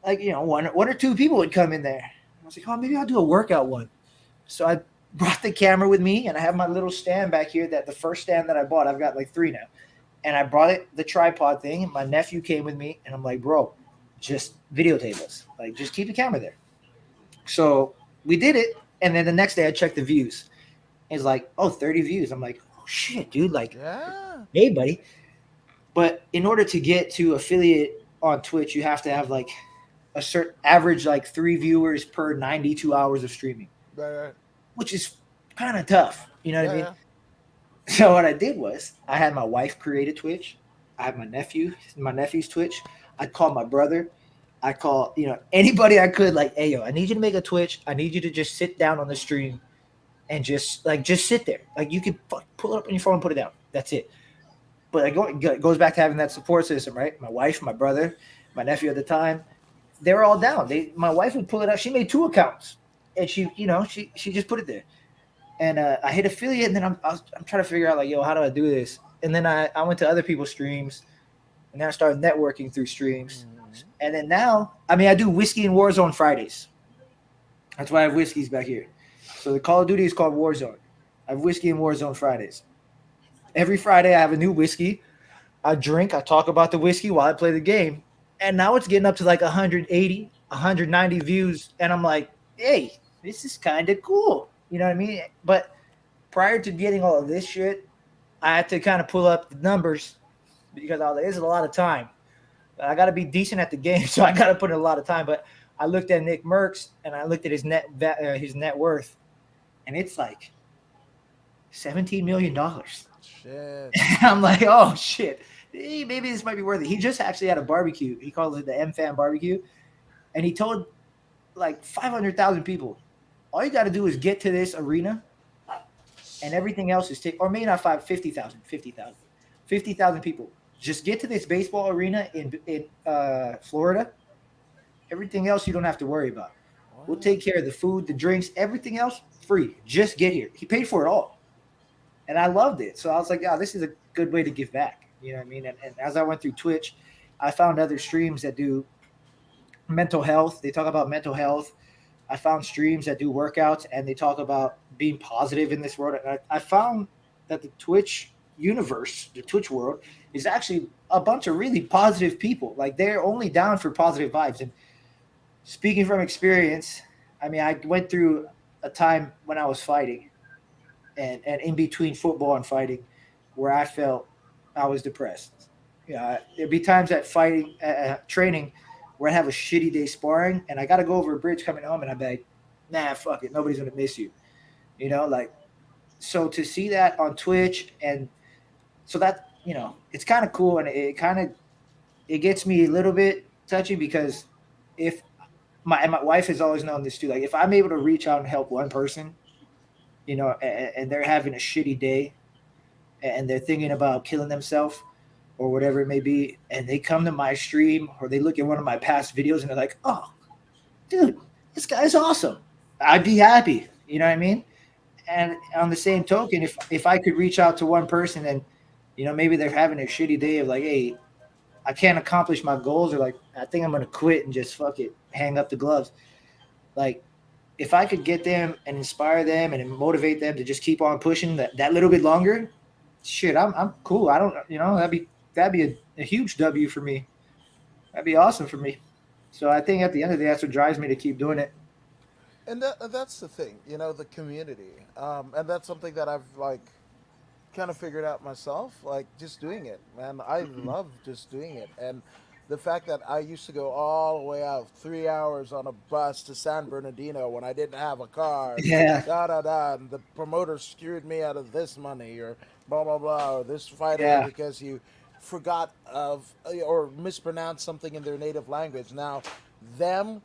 Like, one or two people would come in there. I was like, oh, maybe I'll do a workout one. So I brought the camera with me, and I have my little stand back here that the first stand that I bought, I've got like 3 now. And I brought the tripod thing, and my nephew came with me, and I'm like, bro, just videotape us. Like, just keep the camera there. So we did it, and then the next day I checked the views. It's like, 30 views. I'm like, oh, shit, dude. Like, hey, buddy. But in order to get to affiliate on Twitch, you have to have like a certain average, like 3 viewers per 92 hours of streaming, Right. which is kind of tough. You know what I mean? So what I did was I had my wife create a Twitch. I had my nephew's Twitch. I called my brother. I called, anybody I could, like, hey, yo, I need you to make a Twitch. I need you to just sit down on the stream and just sit there. Like, you can pull it up on your phone and put it down. That's it. But it goes back to having that support system, right? My wife, my brother, my nephew at the time, they were all down. My wife would pull it up. She made 2 accounts, and she just put it there. And I hit affiliate, and then I'm trying to figure out, like, yo, how do I do this? And then I went to other people's streams, and then I started networking through streams. Mm-hmm. And then now, I do Whiskey and Warzone Fridays. That's why I have whiskeys back here. So the Call of Duty is called Warzone. I have Whiskey and Warzone Fridays. Every Friday, I have a new whiskey. I drink. I talk about the whiskey while I play the game. And now it's getting up to like 180, 190 views. And I'm like, hey, this is kind of cool. You know what I mean? But prior to getting all of this shit, I had to kind of pull up the numbers because I was like, this is a lot of time. I got to be decent at the game, so I got to put in a lot of time. But I looked at Nick Merckx, and I looked at his net worth, and it's like $17 million. Shit. I'm like, oh, shit. Maybe this might be worth it. He just actually had a barbecue. He calls it the M-Fan barbecue. And he told like 500,000 people, all you got to do is get to this arena and everything else is or maybe not 50,000 people. Just get to this baseball arena in Florida. Everything else you don't have to worry about. We'll take care of the food, the drinks, everything else free. Just get here. He paid for it all. And I loved it. So I was like, yeah, this is a good way to give back. You know what I mean? And as I went through Twitch, I found other streams that do mental health. They talk about mental health. I found streams that do workouts, and they talk about being positive in this world. And I found that the Twitch universe, the Twitch world, is actually a bunch of really positive people. Like, they're only down for positive vibes. And speaking from experience, I went through a time when I was fighting, and in between football and fighting, where I felt I was depressed. Yeah, there'd be times at fighting, training, where I have a shitty day sparring, and I got to go over a bridge coming home, and I'm like, nah, fuck it, nobody's gonna miss you. Like, so to see that on Twitch, and so that it's kind of cool, and it gets me a little bit touchy, because if my wife has always known this too, like if I'm able to reach out and help one person, and they're having a shitty day, and they're thinking about killing themselves or whatever it may be, and they come to my stream or they look at one of my past videos and they're like, oh, dude, this guy's awesome, I'd be happy. You know what I mean? And on the same token, if I could reach out to one person, and maybe they're having a shitty day of like, hey, I can't accomplish my goals, or like, I think I'm gonna quit and just fuck it, hang up the gloves. Like, if I could get them and inspire them and motivate them to just keep on pushing that little bit longer, shit, I'm cool. I don't, that'd be a huge W for me. That'd be awesome for me. So I think at the end of the day, that's what drives me to keep doing it. And that's the thing, the community, and that's something that I've like kind of figured out myself, like just doing it, man. I love just doing it, and the fact that I used to go all the way out 3 hours on a bus to San Bernardino when I didn't have a car, and Yeah, da da da, and the promoter screwed me out of this money, or blah blah blah, or this fighter yeah, because you forgot of or mispronounced something in their native language. Now, them,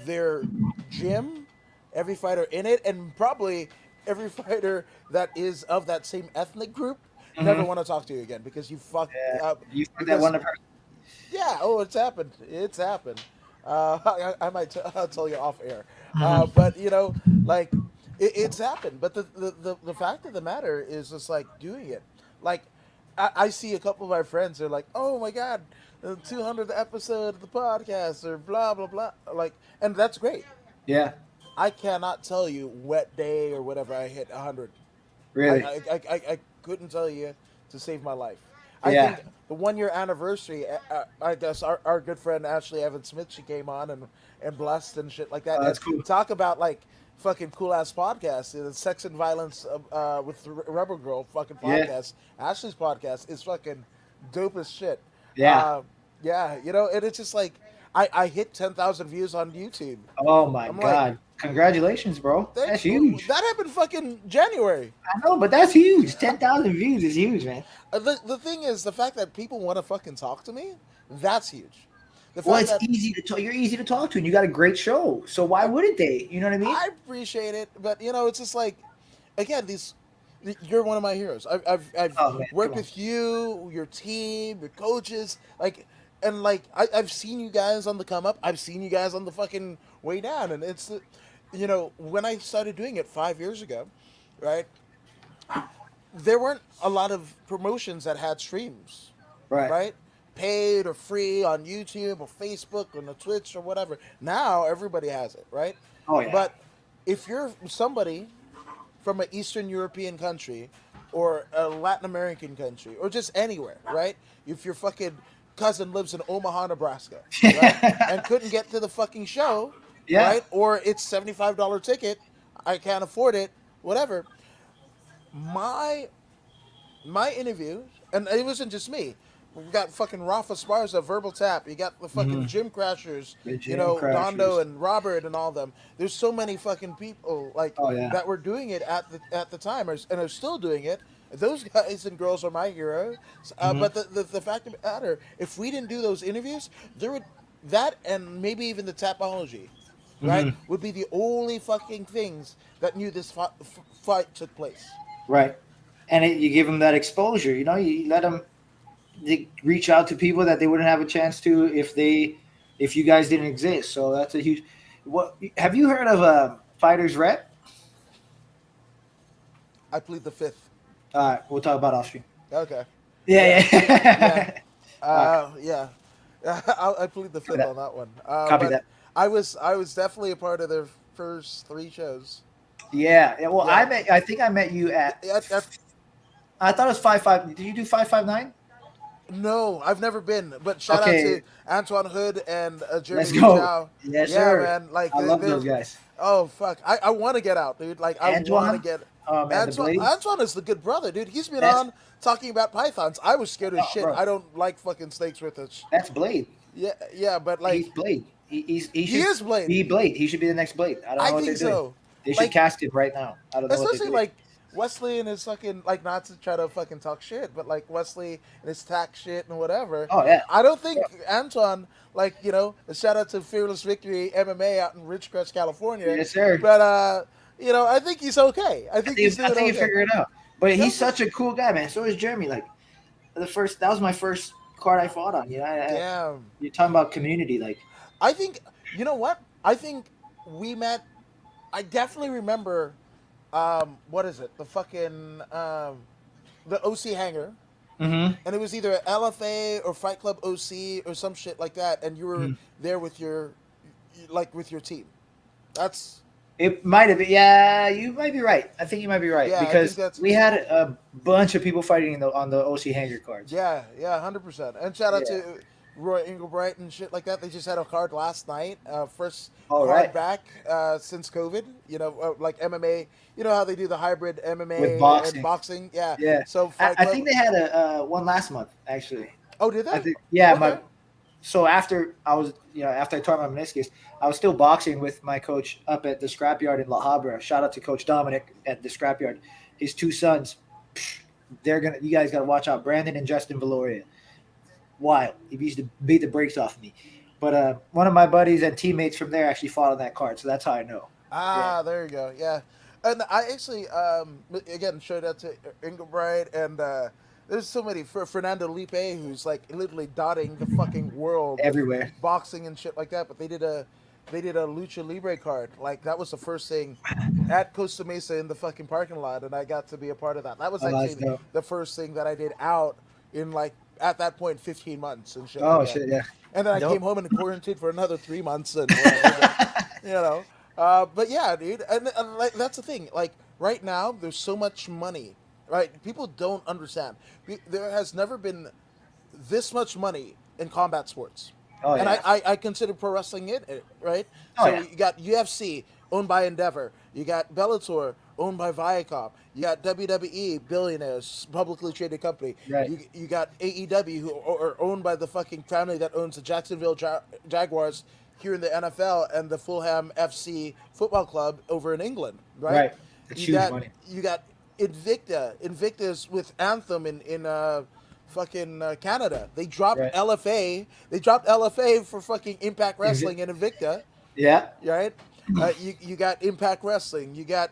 their gym, every fighter in it, and probably every fighter that is of that same ethnic group never hmm, want to talk to you again because you fucked yeah. up. You heard that Because one person? yeah, oh, it's happened. It's happened. I might I'll tell you off air, Hmm. but like it's happened. But the fact of the matter is just like doing it. Like I see a couple of my friends. They're like, "Oh my god, the 200th episode of the podcast," or blah blah blah. Like, and that's great. Yeah, I cannot tell you what day or whatever I hit 100. I, really. I, I, I, I couldn't tell you to save my life. I Yeah. think the 1 year anniversary, I guess our good friend Ashley Evans Smith, she came on and blessed and shit like that. Oh, And that's cool. talk about like fucking cool ass podcast. The Sex and Violence with Rubber Girl fucking Yeah. podcast. Ashley's podcast is fucking dope as shit. Yeah. Uh, yeah, and it's just like, I hit 10,000 views on YouTube. Oh my I'm like, God. Congratulations, bro. thank That's huge. that happened fucking January. I know, but that's huge. 10,000 views is huge, man. The thing is, the fact that people want to fucking talk to me, that's huge. The Well, fact it's that easy to talk. You're easy to talk to, and you got a great show. So why I, wouldn't they? You know what I mean? I appreciate it, but it's just like, again, you're one of my heroes. I've Oh man, come worked on. with you, your team, your coaches, like, and like I've seen you guys on the come up. I've seen you guys on the fucking way down, and it's when I started doing it 5 years ago, right? There weren't a lot of promotions that had streams, Right. right? Paid or free on YouTube or Facebook or on the Twitch or whatever. Now everybody has it, right? Oh yeah. But if you're somebody from an Eastern European country or a Latin American country or just anywhere, right? If your fucking cousin lives in Omaha, Nebraska, right? And couldn't get to the fucking show, Yeah. right? Or it's $75 ticket, I can't afford it, whatever. My my interview, and it wasn't just me. We got fucking Rafa Sparza, Verbal Tap. You got the fucking Hmm. Gym Crashers, The gym Dondo crashers. and Robert and all them. There's so many fucking people like Oh yeah. that were doing it at the time, and are still doing it. Those guys and girls are my heroes. Hmm. But the fact of the matter, if we didn't do those interviews, there would that and maybe even the Tapology, right, Hmm. would be the only fucking things that knew this fight took place. Right. And you give them that exposure. You let them reach out to people that they wouldn't have a chance to if you guys didn't exist. So that's a huge. What have you heard of a Fighters Rep? I plead the fifth. All right, we'll talk about Austria. Okay. Yeah, Yeah. Yeah. yeah. All right, Yeah. I plead the copy fifth that. on that one. Copy But that. I was definitely a part of their first three shows. Yeah. Yeah, well, Yeah. I think I met you at. At I thought it was 5-5. Did you do 559? No, I've never been. But shout out Okay, to Antoine Hood and let's Jeremy Lee go. Chow. Yes, Yeah, sir. man. Like I love they're those guys. oh fuck. I want to get out, dude. Like I want to Antoine. get Oh man, the blades. Antoine is the good brother, dude. He's been That's on talking about pythons. I was scared as oh, shit. bro. I don't like fucking snakes with it. That's Blade. Yeah, yeah, but like He's Blade. He he should is Blade. be Blade. He should be the next Blade. I don't I know what they're think doing. so. They should Like cast him right now. I don't know what they're especially doing. like Wesley and his fucking like not to try to fucking talk shit, but like Wesley and his tax shit and whatever. Oh yeah. I don't think Anton like a shout out to Fearless Victory MMA out in Ridgecrest, California. Yes, sir. But I think he's okay. I think he's I doing think he okay. figured it out. But Yeah, he's such a cool guy, man. So is Jeremy. Like that was my first card I fought on. damn. You're talking about community, like I think you know what? I think we met. I definitely remember. What is it? The fucking the OC hangar. mm-hmm. And it was either LFA or Fight Club OC or some shit like that, and you were there with your, like with your team. That's It might have been. Yeah, you might be right. I think you might be right yeah, I think because that's we had a bunch of people fighting on the OC Hanger cards. yeah, 100%. And shout out Yeah. to Roy Engelbright and shit like that. They just had a card last night, first All card right. back since COVID. Like MMA. You know how they do the hybrid MMA With and boxing. boxing. Yeah. Yeah, So Fight I Club. think they had a one last month actually. Oh, did I they? think yeah. Okay. So after after I tore my meniscus, I was still boxing with my coach up at the scrapyard in La Habra. Shout out to Coach Dominic at the scrapyard. His two sons, you guys gotta watch out. Brandon and Justin Valoria. Wild. He used to beat the brakes off of me. But one of my buddies and teammates from there actually fought on that card, so that's how I know. Ah, there you go. Yeah, and I actually, again, showed out to Engelbright, and there's so many for Fernando Lipe, who's like literally dotting the fucking world with Everywhere. boxing and shit like that. But they did a lucha libre card. Like that was the first thing at Costa Mesa in the fucking parking lot, and I got to be a part of that. That was Oh, that's actually dope. the first thing that I did out in like at that point 15 months and shit. Oh like that. shit, yeah. And then I Dope. came home and quarantined for another 3 months, and whatever, you know. But yeah, dude, and like that's the thing. Like right now, there's so much money. Right, people don't understand. There has never been this much money in combat sports, Oh and yeah. I consider pro wrestling it right. Oh, So yeah. you got UFC owned by Endeavor, you got Bellator owned by Viacom, you got WWE billionaires, publicly traded company. Right. You got AEW who are owned by the fucking family that owns the Jacksonville Jaguars here in the NFL and the Fulham FC football club over in England, right? Right. It's You huge got money. you got Invicta's with Anthem in fucking Canada. They dropped Right. LFA. They dropped LFA for fucking Impact Wrestling and Invicta, Yeah. right? You got Impact Wrestling. You got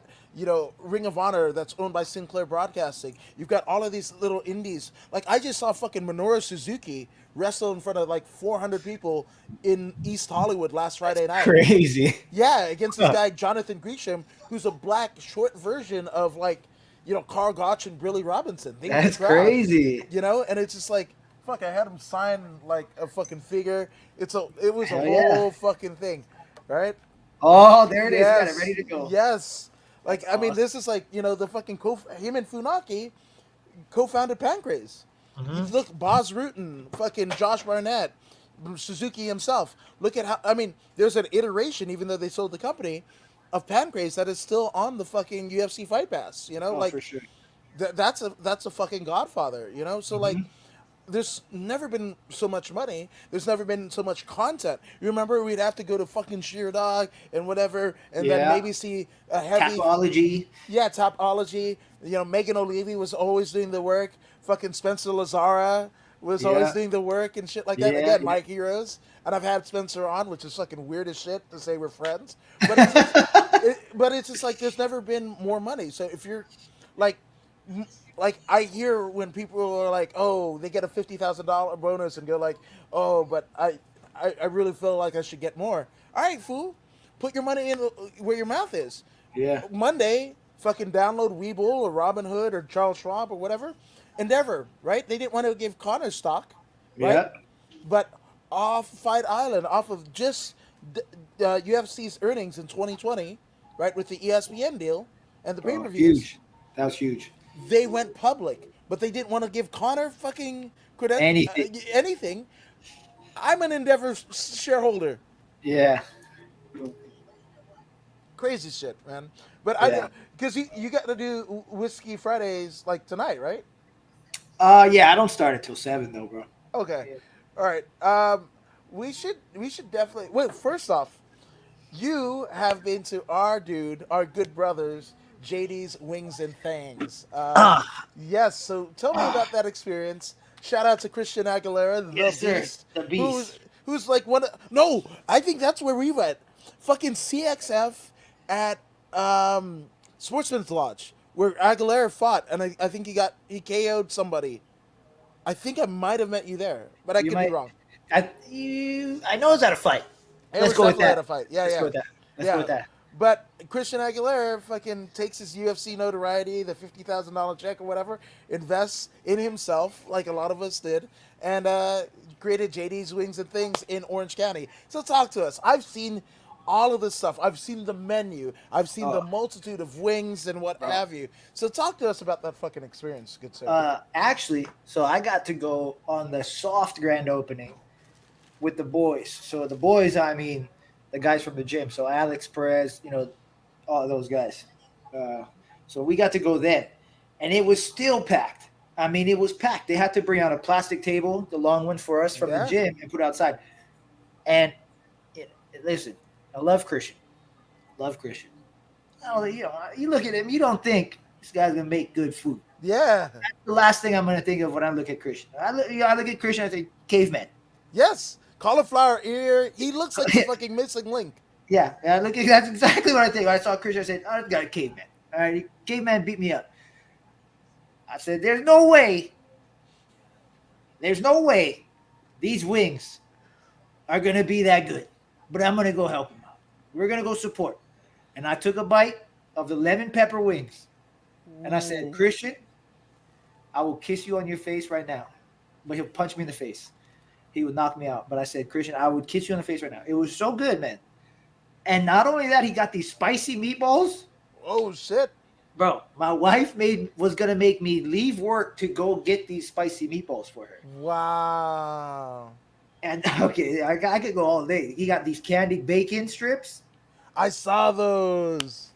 Ring of Honor that's owned by Sinclair Broadcasting. You've got all of these little indies. Like I just saw fucking Minoru Suzuki wrestle in front of like 400 people in East Hollywood last Friday night. Crazy. Yeah, against this guy Jonathan Gresham, who's a black short version of like, Carl Gotch and Billy Robinson. They were That's proud, crazy. and it's just like, fuck, I had him sign like a fucking figure. It was a Hell whole yeah. fucking thing, right? Oh, there it is. Got it ready to go. Yes. Like, I mean, awesome. this is like, the fucking him and Funaki co-founded Pancrase. Look, Boz Rutan, fucking Josh Barnett, Suzuki himself. Look at how, I mean, there's an iteration, even though they sold the company, of Pancrase that is still on the fucking UFC Fight Pass, Oh, like for sure. that's a fucking godfather, so like there's never been so much money. There's never been so much content. You remember we'd have to go to fucking Sheer Dog and whatever, and then Yeah. maybe see a heavy, Tapology. yeah, Topology. Megan O'Leary was always doing the work. Fucking Spencer Lazara was always Yeah. doing the work and shit like that. Yeah, Again, yeah. my heroes. And I've had Spencer on, which is fucking weird as shit to say we're friends. But it's just like there's never been more money. So if you're like, I hear when people are like, oh, they get a $50,000 bonus and go like, oh, but I really feel like I should get more. All right, fool, put your money in where your mouth is. Yeah. Monday, fucking download Webull or Robinhood or Charles Schwab or whatever. Endeavor, right? They didn't want to give Connor stock, right? Yeah. But off Fight Island, off of just UFC's earnings in 2020, right, with the ESPN deal and the Oh, pay-per-views, huge. That was huge. they went public but they didn't want to give Connor fucking Anything. anything. I'm an Endeavor shareholder. Yeah. Crazy shit, man. But Yeah. because you got to do Whiskey Fridays like tonight, right? Yeah. I don't start until 7 though, bro. Okay, Yeah. all right. We should definitely. Well, first off, you have been to our dude, our good brothers, JD's Wings and Fangs. Ah. Yes. So tell me about that experience. Shout out to Christian Aguilera, the Yes, sir. Beast, The who's beast. who's like one. No, I think that's where we went. Fucking CXF at Sportsman's Lodge, where Aguilera fought, and I think he KO'd somebody. I think I might have met you there, but I You could be might. wrong. I know it's at a fight. It Let's was go with definitely at that. a fight. Yeah, Let's yeah. go with that. Let's go Yeah, with that. but Christian Aguilera fucking takes his UFC notoriety, the $50,000 check or whatever, invests in himself like a lot of us did, and created JD's Wings and Things in Orange County. So talk to us. I've seen all of this stuff. I've seen the menu. I've seen the Oh, multitude of wings and what bro. have you. So talk to us about that fucking experience, good sir. Actually, so I got to go on the soft grand opening with the boys. So the boys, I mean, the guys from the gym. So Alex Perez, all those guys. Uh, so we got to go then, and it was still packed. I mean, it was packed. They had to bring out a plastic table, the long one for us from the Yeah. gym, and put it outside. And listen, I love Christian. Love Christian. Oh, you look at him, you don't think this guy's gonna make good food. Yeah. The last thing I'm gonna think of when I look at Christian. I look at Christian, I think caveman. Yes. Cauliflower ear. He looks like the fucking missing link. Yeah, that's exactly what I think. When I saw Christian, I said, "Oh, this guy a caveman." All right, caveman beat me up. I said, there's no way these wings are gonna be that good." But I'm gonna go help him out. We're gonna go support. And I took a bite of the lemon pepper wings, and I said, Ooh. "Christian, I will kiss you on your face right now." But he'll punch me in the face. He would knock me out. But I said, "Christian, I would kiss you on the face right now." It was so good, man. And not only that, he got these spicy meatballs. Oh shit. Bro, my wife was gonna make me leave work to go get these spicy meatballs for her. Wow. And okay, I could go all day. He got these candied bacon strips. I saw those.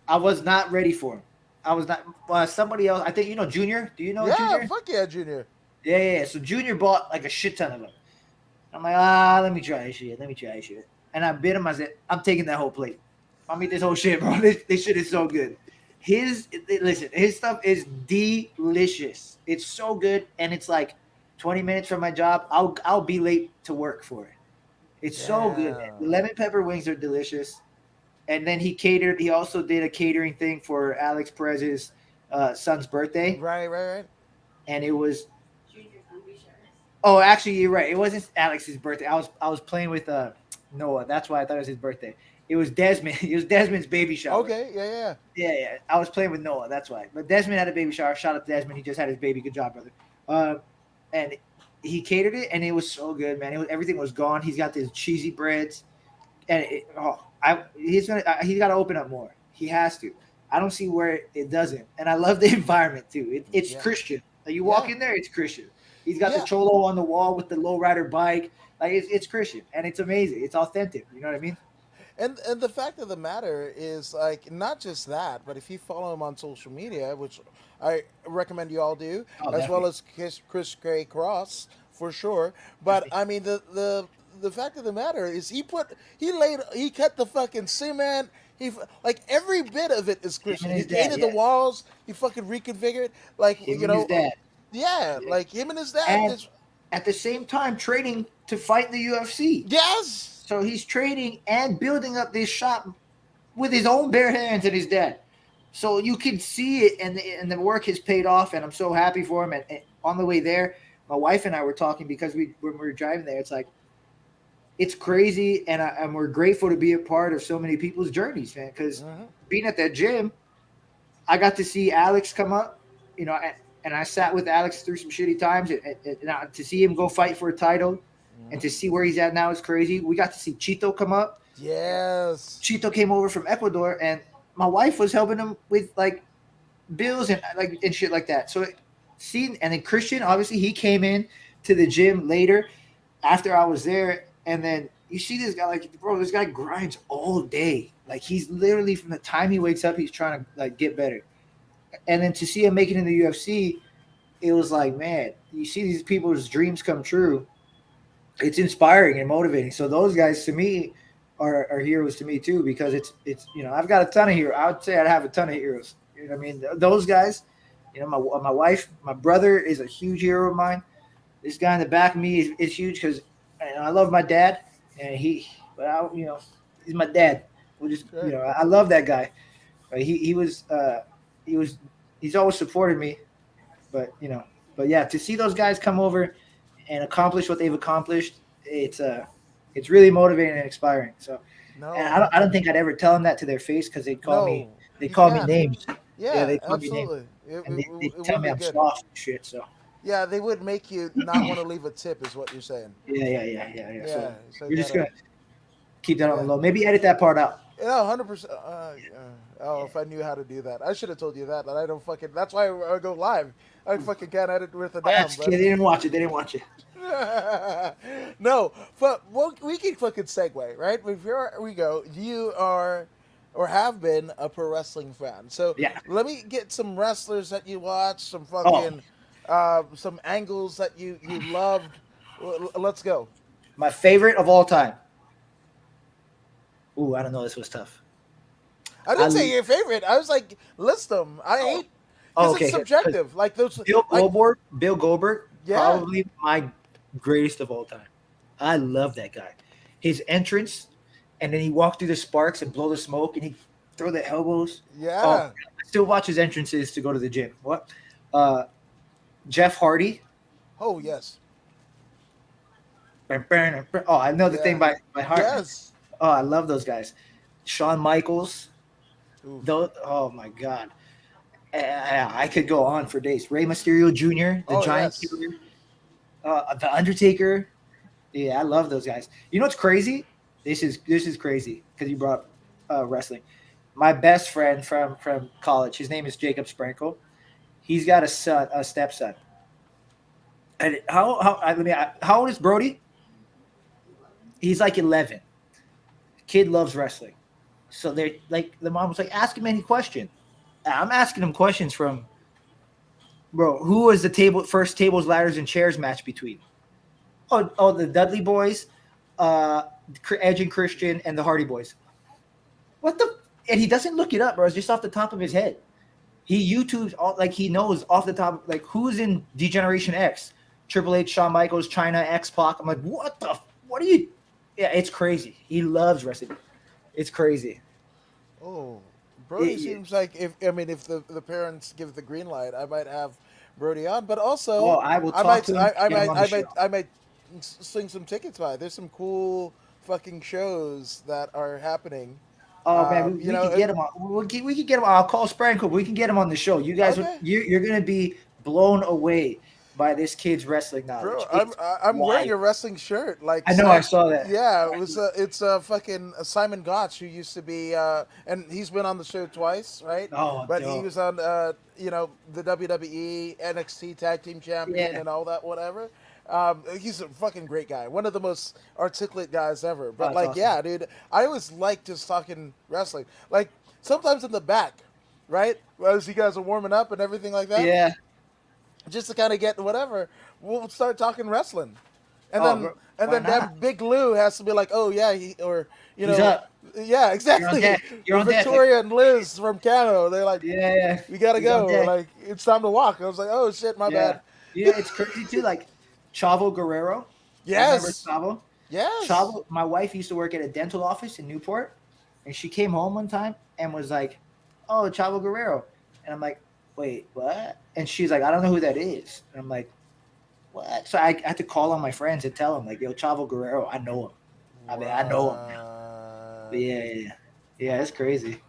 I was not ready for him. I was not. Somebody else. I think you know Junior. Do you know Yeah, Junior? fuck yeah, Junior. Yeah. So Junior bought like a shit ton of them. I'm like, let me try this shit. Let me try this shit. And I bit him. I said, I'm taking that whole plate. I'll eat this whole shit, bro. This shit is so good. Listen, his stuff is delicious. It's so good, and it's like 20 minutes from my job. I'll be late to work for it. It's so good, man. The Damn. lemon pepper wings are delicious. And then he catered. He also did a catering thing for Alex Perez's son's birthday, Right. and it was. Oh, actually, you're right. It wasn't Alex's birthday. I was playing with Noah. That's why I thought it was his birthday. It was Desmond. It was Desmond's baby shower. Okay, yeah. Yeah. I was playing with Noah. That's why. But Desmond had a baby shower. Shout out to Desmond. He just had his baby. Good job, brother. And he catered it, and it was so good, man. Everything was gone. He's got these cheesy breads, and he's got to open up more. He has to. I don't see where it doesn't. And I love the environment too. It's Yeah. Christian. Like, you walk Yeah. in there, it's Christian. He's got Yeah. the cholo on the wall with the lowrider bike. Like, it's Christian, and it's amazing. It's authentic. You know what I mean? And the fact of the matter is, like, not just that, but if you follow him on social media, which I recommend you all do, Oh, as well definitely. as Chris Gray Cross for sure. But I mean, the fact of the matter is, he cut the fucking cement. Like every bit of it is Him Christian. and He his dad, painted the yeah. walls. He fucking reconfigured. Like Him and his dad. yeah, Yeah. like him and his dad. And Just at the same time, training to fight in the UFC. yes, So he's training and building up this shop with his own bare hands and his dad. So you can see it, and the work has paid off, and I'm so happy for him. And on the way there, my wife and I were talking because when we were driving there, it's like, it's crazy, and we're grateful to be a part of so many people's journeys, man. Because Mhm. being at that gym, I got to see Alex come up, and I sat with Alex through some shitty times, and to see him go fight for a title, and to see where he's at now is crazy. We got to see Chito come up. yes, Chito came over from Ecuador, and my wife was helping him with like bills and shit like that. So see, and then Christian, obviously, he came in to the gym later after I was there, and then you see this guy, like, bro, this guy grinds all day. Like, he's literally from the time he wakes up, he's trying to like get better. And then to see him make it in the UFC, it was like, man, you see these people's dreams come true. It's inspiring and motivating. So those guys to me are heroes to me too, because it's I've got a ton of heroes. I would say I'd have a ton of heroes. You know what I mean? Those guys, my wife, my brother is a huge hero of mine. This guy in the back of me is huge because I love my dad, and he's my dad. We just Right. I love that guy. He was he's always supported me, but yeah, to see those guys come over and accomplish what they've accomplished, it's really motivating and inspiring. So, and No, I don't think I'd ever tell them that to their face because no, they you call me can't. names. Yeah, Yeah, they call me names, absolutely. and they It tell would me be I'm good. soft and shit. So Yeah, they would make you not want to leave a tip, is what you're saying. yeah. Yeah, So so we're just gotta. gonna keep that on the Yeah, low. Maybe edit that part out. yeah, 100%. Oh, if I knew how to do that, I should have told you that. But I don't fucking. That's why I go live. I fucking can't edit with a Oh, damn. that's But okay. They didn't watch it. They didn't watch it. no, but we can fucking segue, right? Here we go. You are or have been a pro wrestling fan. So Yeah. let me get some wrestlers that you watch, some Oh, fucking, some angles that you loved. Let's go. my favorite of all time. Ooh, I don't know. This was tough. I I didn't say your favorite. I was like, list them. I oh, hate oh because it's okay. 'Cause subjective. Like those, Bill like Goldberg, Bill Goldberg, yeah, probably my greatest of all time. I love that guy. His entrance, and then he walked through the sparks and blow the smoke, and he throw the elbows. Oh, yeah. I still watch his entrances to go to the gym. What? Uh, Jeff Hardy. Oh yes, Oh, I know the thing yeah, by heart. Man. yes. Oh, I love those guys. Shawn Michaels. Oof. Those. Oh my God. I could go on for days. Rey Mysterio Jr., the Oh Giant yes. Killer, the Undertaker. Yeah, I love those guys. You know what's crazy? This is crazy because you brought wrestling. My best friend from college. His name is Jacob Sprankle. He's got a stepson. And how old is Brody? He's like 11. Kid loves wrestling. So they're like the mom was like, ask him any question. I'm asking him questions from bro. Who was the first tables, ladders, and chairs match between? Oh, the Dudley Boys, uh, Edge and Christian, and the Hardy Boys. What the? And he doesn't look it up, bro. It's just off the top of his head. He YouTubes all like he knows off the top. Like who's in Degeneration X? Triple H, Shawn Michaels, China, X Pac. I'm like, what the? What are you? Yeah, it's crazy. He loves wrestling. It's crazy. Oh, Brody Yeah. seems like if the parents give the green light, I might have Brody on. But Oh, also, I will talk to him. Get him on the show. I might swing some tickets by. There's some cool fucking shows that are happening. Oh man, You we know, could get him on. We could get him. I'll call Sprankle. We can get him on the show. You guys, okay, you're gonna be blown away by this kid's wrestling knowledge. bro. It's I'm wearing wild. a wrestling shirt. Like, I know. I saw that. yeah, it's fucking Simon Gotch who used to be and he's been on the show twice, right? Oh, But he dope. was on the WWE NXT Tag Team Champion Yeah. and all that whatever. He's a fucking great guy, one of the most articulate guys ever. Oh, But that's like, awesome. yeah, dude, I always like just talking wrestling. Like sometimes in the back, right, as you guys are warming up and everything like that, Yeah. just to kind of get whatever, we'll start talking wrestling, and Oh, then bro, why then not? Big Lou has to be like, oh yeah, He's up. yeah, You're on exactly. deck. You're on deck. Victoria and Liz from Cano, they're like, Yeah. we gotta He's on go, deck. like it's time to walk. I was like, oh shit, my Yeah. bad. Yeah. It's crazy too. Like Chavo Guerrero. Remember Yes, Chavo? yes. Chavo. My wife used to work at a dental office in Newport, and she came home one time and was like, "Oh, Chavo Guerrero," and I'm like, "Wait, what?" And she's like, "I don't know who that is," and I'm like, "What?" So I had to call on my friends and tell them like, "Yo, Chavo Guerrero, I know him." I mean, I know him now. But What? yeah, it's crazy.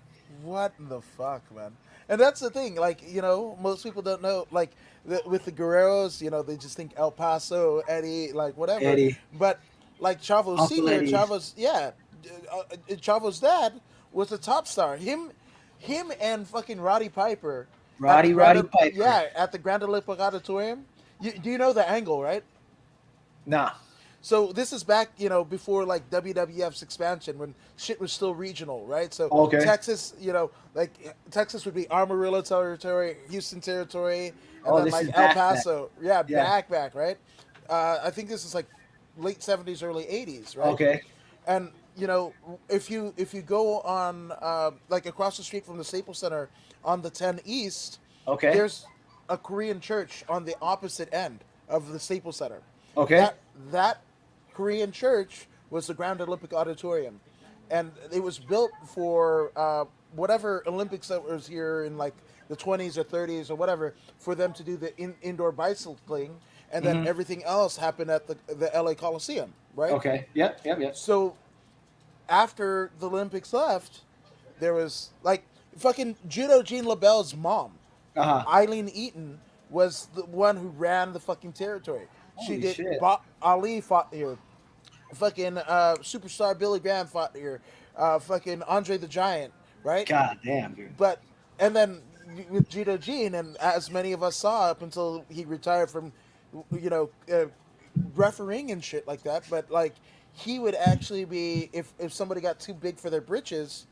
What in the fuck, man? And that's the thing. Like, most people don't know. Like, with the Guerreros, they just think El Paso, Eddie, like whatever. Eddie, But like Chavo Uncle Senior, Eddie. Chavo's dad was a top star. Him and fucking Roddy Piper Roddy Piper. Yeah, at the Grand Olympic Auditorium. Do you know the angle, right? Nah. So this is back, before like WWF's expansion when shit was still regional, right? So Okay. Texas, like Texas would be Amarillo territory, Houston territory, and Oh, then this like is El back. Paso, yeah, Yeah. back, right? I think this is like late '70s, early '80s, right? Okay. And if you go on like across the street from the Staples Center on the 10 East, Okay. there's a Korean church on the opposite end of the Staples Center. Okay. That Korean church was the Grand Olympic Auditorium, and it was built for whatever Olympics that was here in like the 20s or 30s or whatever, for them to do the indoor bicycling, and then Hmm. everything else happened at the LA Coliseum, right? Okay. Yep. Yep. Yep. So after the Olympics left, there was like fucking Judo Jean LaBelle's mom, Uh huh. Eileen Eaton, was the one who ran the fucking territory. She Holy did. shit. Ali fought here. Fucking superstar Billy Graham fought here. Fucking Andre the Giant, right? God damn, dude. But and then with Judo Jean, and as many of us saw up until he retired from, you know, refereeing and shit like that. But like he would actually be, if somebody got too big for their britches,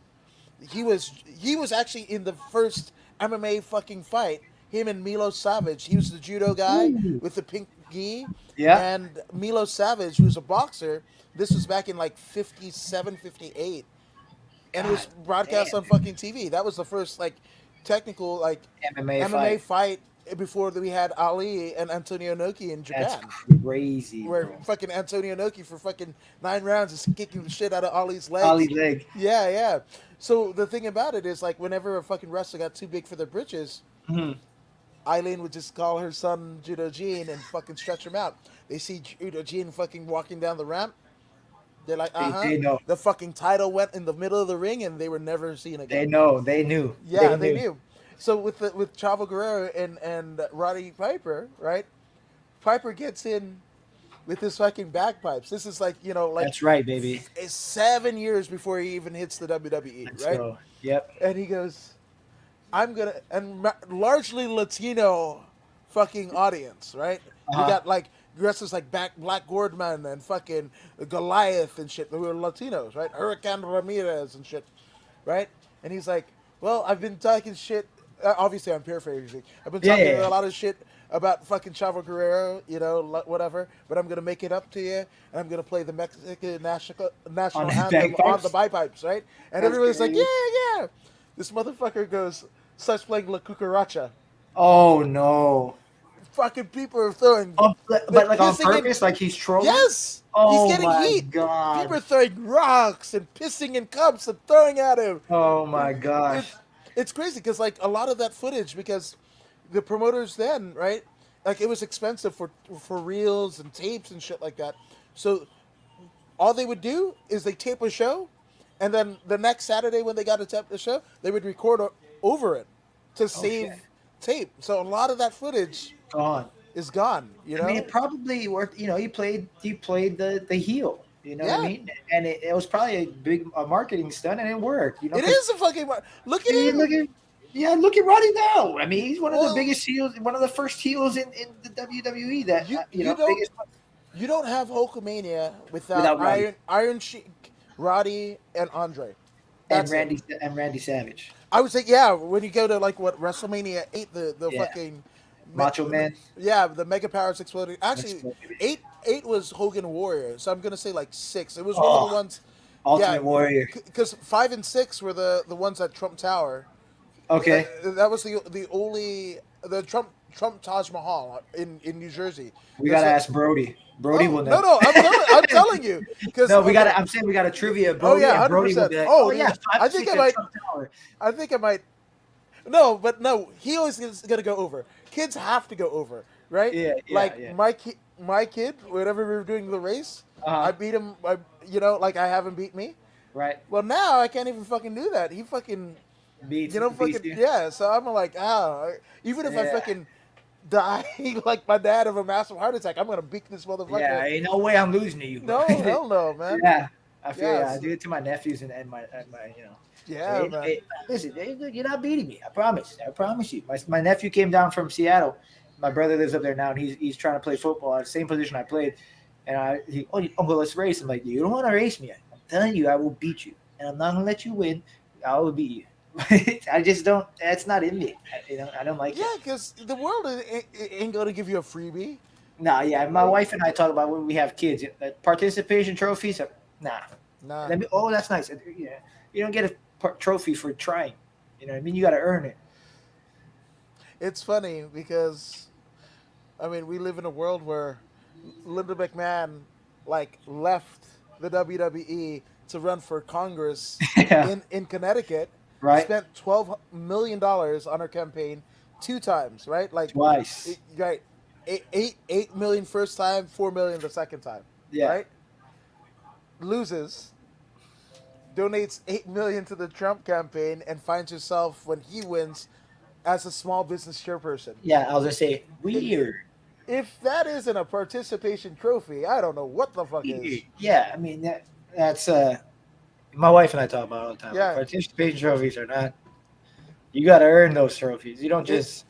he was actually in the first MMA fucking fight. Him and Milo Savage. He was the judo guy Ooh. with the pink gi, Yeah. and Milo Savage, who was a boxer. This was back in like 57, 58, and it was God broadcast damn. on fucking TV. That was the first like technical like MMA MMA fight. fight before we had Ali and Antonio Inoki in That's Japan. crazy, Where bro. fucking Antonio Inoki for fucking 9 rounds is kicking the shit out of Ali's legs. Ali leg. Yeah, yeah. So the thing about it is like whenever a fucking wrestler got too big for their britches, Hmm. Eileen would just call her son Judo Gene and fucking stretch him out. They see Judo Gene fucking walking down the ramp. They're like, They know. The fucking title went in the middle of the ring and they were never seen They again. know. They knew. Yeah, they knew. So with Chavo Guerrero and Roddy Piper, right? Piper gets in with his fucking bagpipes. This is like That's right, baby. it's 7 years before he even hits the WWE, Let's right? go. Yep. And he goes, I'm gonna, and largely Latino fucking audience, right? You Uh-huh. got like wrestlers like Black Gordman and fucking Goliath and shit who are Latinos, right? Hurricane Ramirez and shit, right? And he's like, well, I've been talking shit. Obviously, I'm paraphrasing. I've been Yeah, talking yeah, yeah. a lot of shit about fucking Chavo Guerrero, whatever. But I'm gonna make it up to you, and I'm gonna play the Mexican national On his anthem on bagpipes? the bagpipes, right? And That's everybody's like, crazy. yeah, yeah. This motherfucker goes, starts playing La Cucaracha. Oh no. Fucking people are throwing. But like on pissing in- purpose, like he's trolling. Yes, Oh he's getting my heat. god. People are throwing rocks and pissing in cups and throwing at him. Oh my gosh. It's crazy because like a lot of that footage, because the promoters then, right, like it was expensive for reels and tapes and shit like that. So all they would do is they tape a show, and then the next Saturday when they got to tape the show, they would record over it to save shit. tape. So a lot of that footage Gone. is gone. I mean, it probably worked. You played the heel. You know what I Yeah. mean? And it was probably a big marketing stunt, and it worked. It is a fucking. Look at him. Look at Roddy now. I mean, he's one of Well- the biggest heels, one of the first heels in the WWE. That You don't- biggest. You don't have Hulkamania without, Without Roddy. Iron Sheik, Roddy, and Andre. And That's it. Randy Savage, I would say, yeah, when you go to like what WrestleMania 8, the Yeah. fucking Macho Man. yeah, the Mega Powers exploding. Actually, Exploded. eight was Hogan Warrior, so I'm gonna say like 6. It was one of the ones. Ultimate Warrior. Because 5 and 6 were the ones at Trump Tower. Okay. That was the only the Trump Taj Mahal in New Jersey. We That's gotta what- ask Brody. Brody Oh, will know. no, I'm telling you. Because No, we got. I'm saying we got a trivia. Brody, yeah, and Brody will 100%. be like, Oh, yeah. dude, I think I might- I think I might. No, he always is gonna go over. Kids have to go over, right? Yeah, Like yeah. my kid, whenever we were doing the race, Uh-huh. I beat him. Like I have him beat me. Right. Well, now I can't even fucking do that. He fucking, Beats. fucking beats you. yeah. So I'm like, even if I Yeah. fucking die like my dad of a massive heart attack, I'm gonna beat this motherfucker. Yeah. Ain't no way I'm losing to you. No, bro. hell no, man. Yeah. I feel Yeah, yeah. I do it to my nephews and my you know. yeah, Hey, man. hey, listen, you're not beating me. I promise. I promise you. My nephew came down from Seattle. My brother lives up there now, and he's trying to play football at the same position I played. And Uncle, let's race. I'm like, you don't want to race me. I'm telling you, I will beat you, and I'm not gonna let you win. I will beat you. I just don't. That's not in me. I don't like Yeah, it. because the world ain't gonna give you a freebie. Nah, yeah. My Like, wife and I talk about when we have kids. Participation trophies. Nah. nah. Let me. Oh, that's nice. Yeah, you don't get a trophy for trying. You know what I mean? You got to earn it. It's funny because I mean we live in a world where Linda McMahon like left the WWE to run for Congress Yeah. in Connecticut, Right. spent $12 million on her campaign 2 times, right? Like, Twice. right, 8 million first time, 4 million the second time, Yeah. right? Loses, donates 8 million to the Trump campaign, and finds herself when he wins as a small business chairperson. Yeah. I was gonna say I- weird. If that isn't a participation trophy, I don't know what the fuck Weird. is. Yeah. I mean that's my wife and I talk about it all the time. Like Yeah, participation trophies are not. You got to earn those trophies. You don't it just.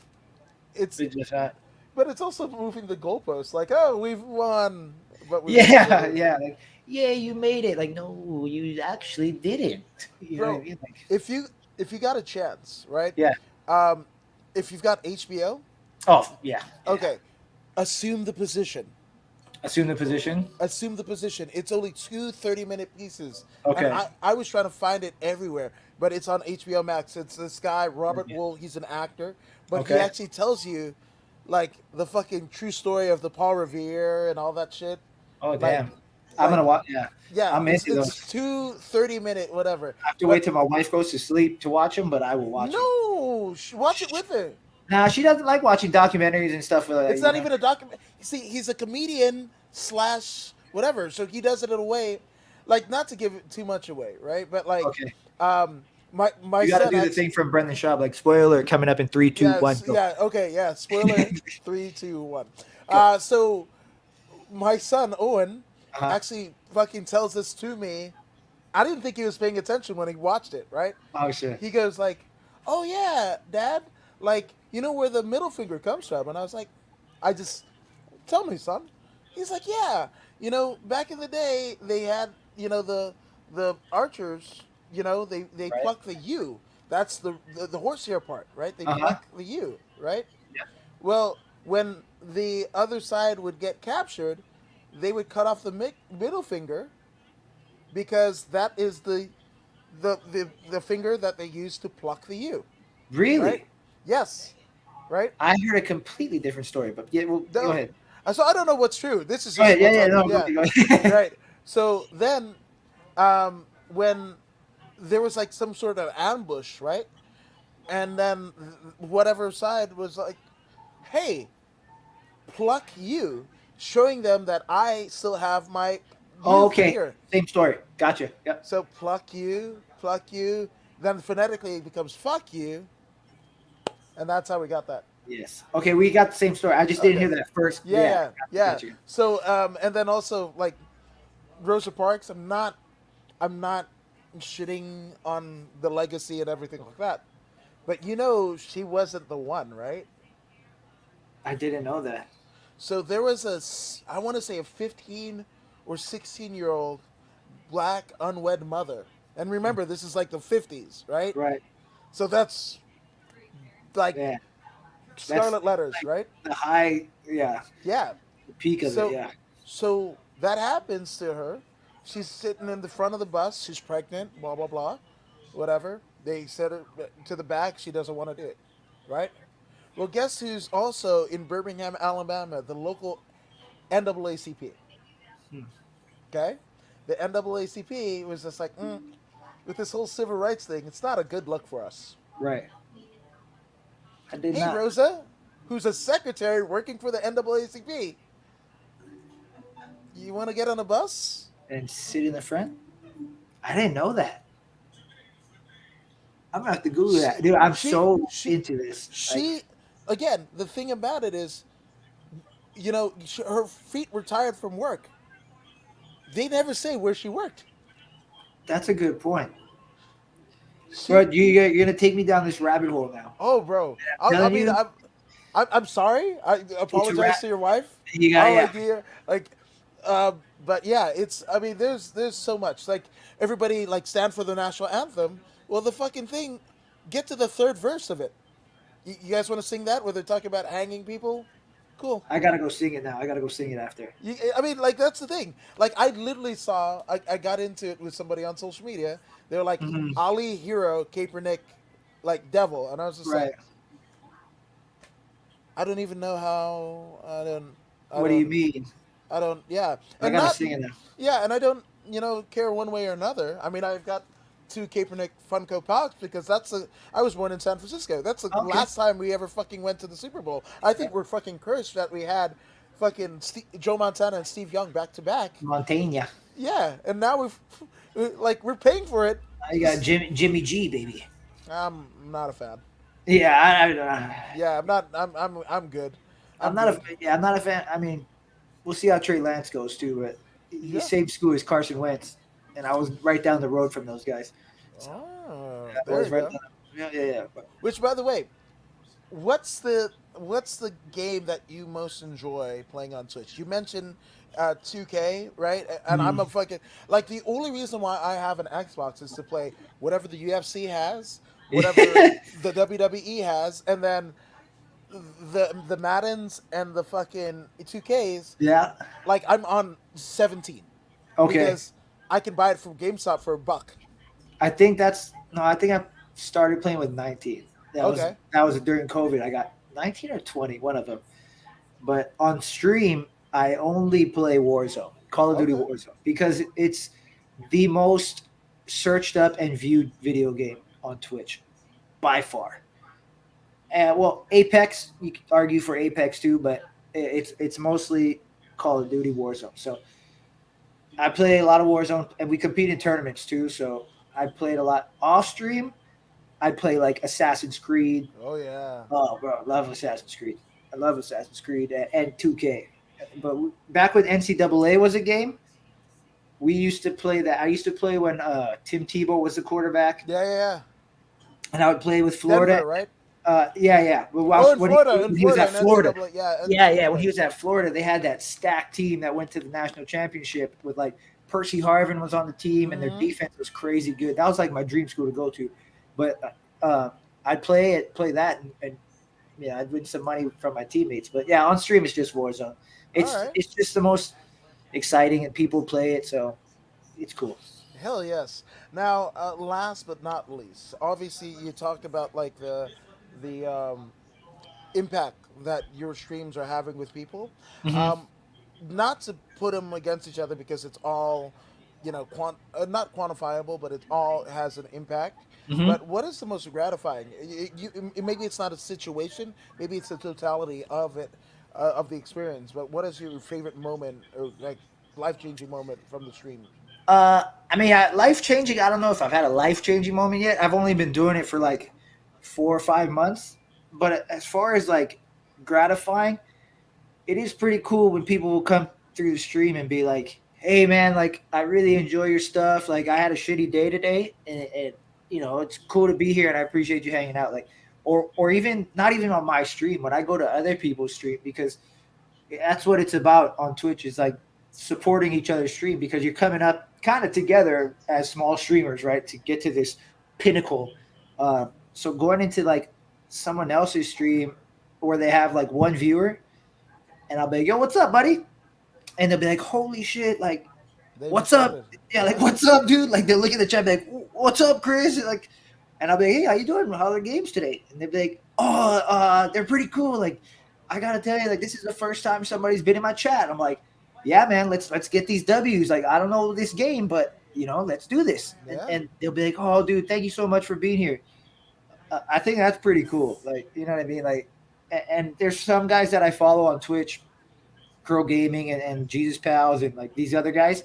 it's It's just not. but it's also moving the goalposts. Like, oh, we've won, but we've never Yeah. really, Yeah. Like yeah, you made it. Like no, you actually didn't. You know what I bro. mean? Like If you if you got a chance, right? yeah. Um, if you've got HBO, Oh yeah. Yeah. okay, assume the position. Assume the position. Assume the position. It's only two 30-minute pieces. And Okay. I was trying to find it everywhere, but it's on HBO Max. It's this guy, Robert Wool. He's an actor, but he Okay. actually tells you, like, the fucking true story of the Paul Revere and all that shit. Oh Like, damn. I'm like gonna watch. Yeah. yeah, I'm into it's those. two 30-minute whatever. I have to wait But till my wife goes to sleep to watch them, but I will watch them. no, watch it with her. Nah, she doesn't like watching documentaries and stuff. It's You not know. even a document. You see, he's a comedian slash whatever, so he does it in a way, like, not to give it too much away, right? But like, Okay. my You got to son do the actually, thing from Brendan Schaub, like spoiler coming up in three, two, yeah, one, go. yeah, okay, yeah. Spoiler, 3, 2, 1. Go. So my son Owen Uh-huh. actually fucking tells this to me. I didn't think he was paying attention when he watched it, right? Oh shit. He goes like, "Oh yeah, Dad, like you know where the middle finger comes from?" And I was like, "I just tell me, son." He's like, "Yeah, back in the day they had the archers, they Right. pluck the U. That's the horsehair part, right? They Uh huh. pluck the U, right? Yeah. Well, when the other side would get captured, they would cut off the middle finger because that is the finger that they use to pluck the U, right? Really? Yes, right. I heard a completely different story, but yeah, well, go No, ahead. so I don't know what's true. This is Go just ahead. Yeah, what's yeah, on. no, go, Yeah, go ahead. right. So then, when there was like some sort of ambush, right? And then whatever side was like, "Hey, pluck you," showing them that I still have my Oh, U okay. finger. Same story. Gotcha. Yep. So pluck you, pluck you. Then phonetically it becomes fuck you, and that's how we got that. Yes. Okay, we got the same story. I just didn't Okay. hear that first. Yeah, Yeah. yeah, yeah. Gotcha. So and then also like Rosa Parks, I'm not shitting on the legacy and everything like that. But she wasn't the one, right? I didn't know that. So there was I want to say a 15 or 16-year-old black unwed mother. And remember, this is like the 50s, right? Right. So that's like Yeah. That's scarlet letters, like right? the high. Yeah. Yeah. The peak of it. So Yeah. so that happens to her. She's sitting in the front of the bus. She's pregnant. Blah blah blah, whatever. They set her to the back. She doesn't want to do it, right? Well, guess who's also in Birmingham, Alabama, the local NAACP. Hmm. Okay, the NAACP was just like, with this whole civil rights thing, it's not a good look for us. Right. I did Hey, not. Rosa, who's a secretary working for the NAACP, you want to get on a bus? And sit in the front. I didn't know that. I'm gonna have to Google that, dude. I'm She, so she, into this. Like, she, again, the thing about it is, her feet were tired from work. They never say where she worked. That's a good point. See, Bro, you're gonna take me down this rabbit hole now. oh, bro. I Telling mean, you, I'm sorry. I it's a apologize rat. to your wife. You got Oh, yeah. like yeah, like, but yeah, it's. I mean, there's so much. Like everybody like stand for the national anthem. Well, the fucking thing. Get to the third verse of it. You guys want to sing that where they're talking about hanging people? Cool. I gotta go sing it now. I gotta go sing it after. I mean, like that's the thing. Like I literally saw. I got into it with somebody on social media. They were like Hmm. Ali hero Kaepernick, like devil, and I was just Right. like, I don't even know how. I What do you don't. mean? I don't. Yeah, I and gotta not. sing it now. Yeah, and I don't. Care one way or another. I mean, I've got two Kaepernick Funko Pops because that's a. I was born in San Francisco. That's the Okay. last time we ever fucking went to the Super Bowl. I think we're fucking cursed that we had fucking Joe Montana and Steve Young back to back. Montaigne. Yeah, and now we're paying for it. I got Jimmy G, baby. I'm not a fan. Yeah, Yeah, I'm not. I'm good. I'm I'm not good. a yeah, I'm not a fan. I mean, we'll see how Trey Lance goes too, but he's Yeah. same school as Carson Wentz, and I was right down the road from those guys. So Oh, I there was you right go. down. Yeah. Which, by the way, what's the game that you most enjoy playing on Twitch? You mentioned 2K, right? And I'm a Mhm. fucking like the only reason why I have an Xbox is to play whatever the UFC has, whatever the WWE has, and then the Maddens and the fucking 2Ks. Yeah. Like I'm on 17 Okay. because I can buy it from GameStop for $1. I think that's no. I think I started playing with 19. Okay. That was during COVID. I got 19 or 20, one of them. But on stream, I only play Warzone, Call of Duty Okay. Warzone, because it's the most searched up and viewed video game on Twitch by far. And well, Apex, you could argue for Apex too, but it's mostly Call of Duty Warzone. So I play a lot of Warzone, and we compete in tournaments too. So I played a lot off stream. I play like Assassin's Creed. Oh yeah. Oh, bro, I love Assassin's Creed. I love Assassin's Creed and 2K. But back when NCAA was a game, we used to play that. I used to play when Tim Tebow was the quarterback, Yeah, yeah, yeah. and I would play with Florida. Denver, right? Yeah. But Oh, in when Florida, when he was at in Florida, NCAA, yeah, yeah. When he NCAA. was at Florida, they had that stacked team that went to the national championship with like Percy Harvin was on the team, and their Mm-hmm. defense was crazy good. That was like my dream school to go to. But I'd play that, and yeah, I'd win some money from my teammates. But yeah, on stream it's just Warzone. All right. It's just the most exciting, and people play it, so it's cool. Hell yes. Now, last but not least, obviously you talked about like the impact that your streams are having with people. Hmm. Um, Not to put them against each other because it's all, not quantifiable, but it all has an impact. Hmm. But what is the most gratifying? Maybe it's not a situation, maybe it's the totality of it, of the experience. But what is your favorite moment or like life changing moment from the stream? I mean, life changing. I don't know if I've had a life changing moment yet. I've only been doing it for like 4 or 5 months. But as far as like gratifying, it is pretty cool when people will come through the stream and be like, "Hey, man, like I really enjoy your stuff. Like I had a shitty day today, and it's cool to be here, and I appreciate you hanging out." Like, or even not even on my stream, when I go to other people's stream, because that's what it's about on Twitch. Is like supporting each other's stream because you're coming up kind of together as small streamers, right? To get to this pinnacle. So going into like someone else's stream where they have like one viewer, and I'll be like, "Yo, what's up, buddy?" And they'll be like, "Holy shit! Like, They what's up? responded. Yeah, like, Yeah. what's up, dude?" Like, they'll look at the chat, and be like, "What's up, Chris?" And I'll be like, "Hey, how you doing? How are the games today?" And they'll be like, "Oh, they're pretty cool. Like, I gotta tell you, like, this is the first time somebody's been in my chat." I'm like, "Yeah, man, let's get these W's. Like, I don't know this game, but let's do this." And, Yeah. and they'll be like, "Oh, dude, thank you so much for being here." I think that's pretty cool. Like, you know what I mean? Like, and there's some guys that I follow on Twitch, Girl Gaming and Jesus Pals and like these other guys,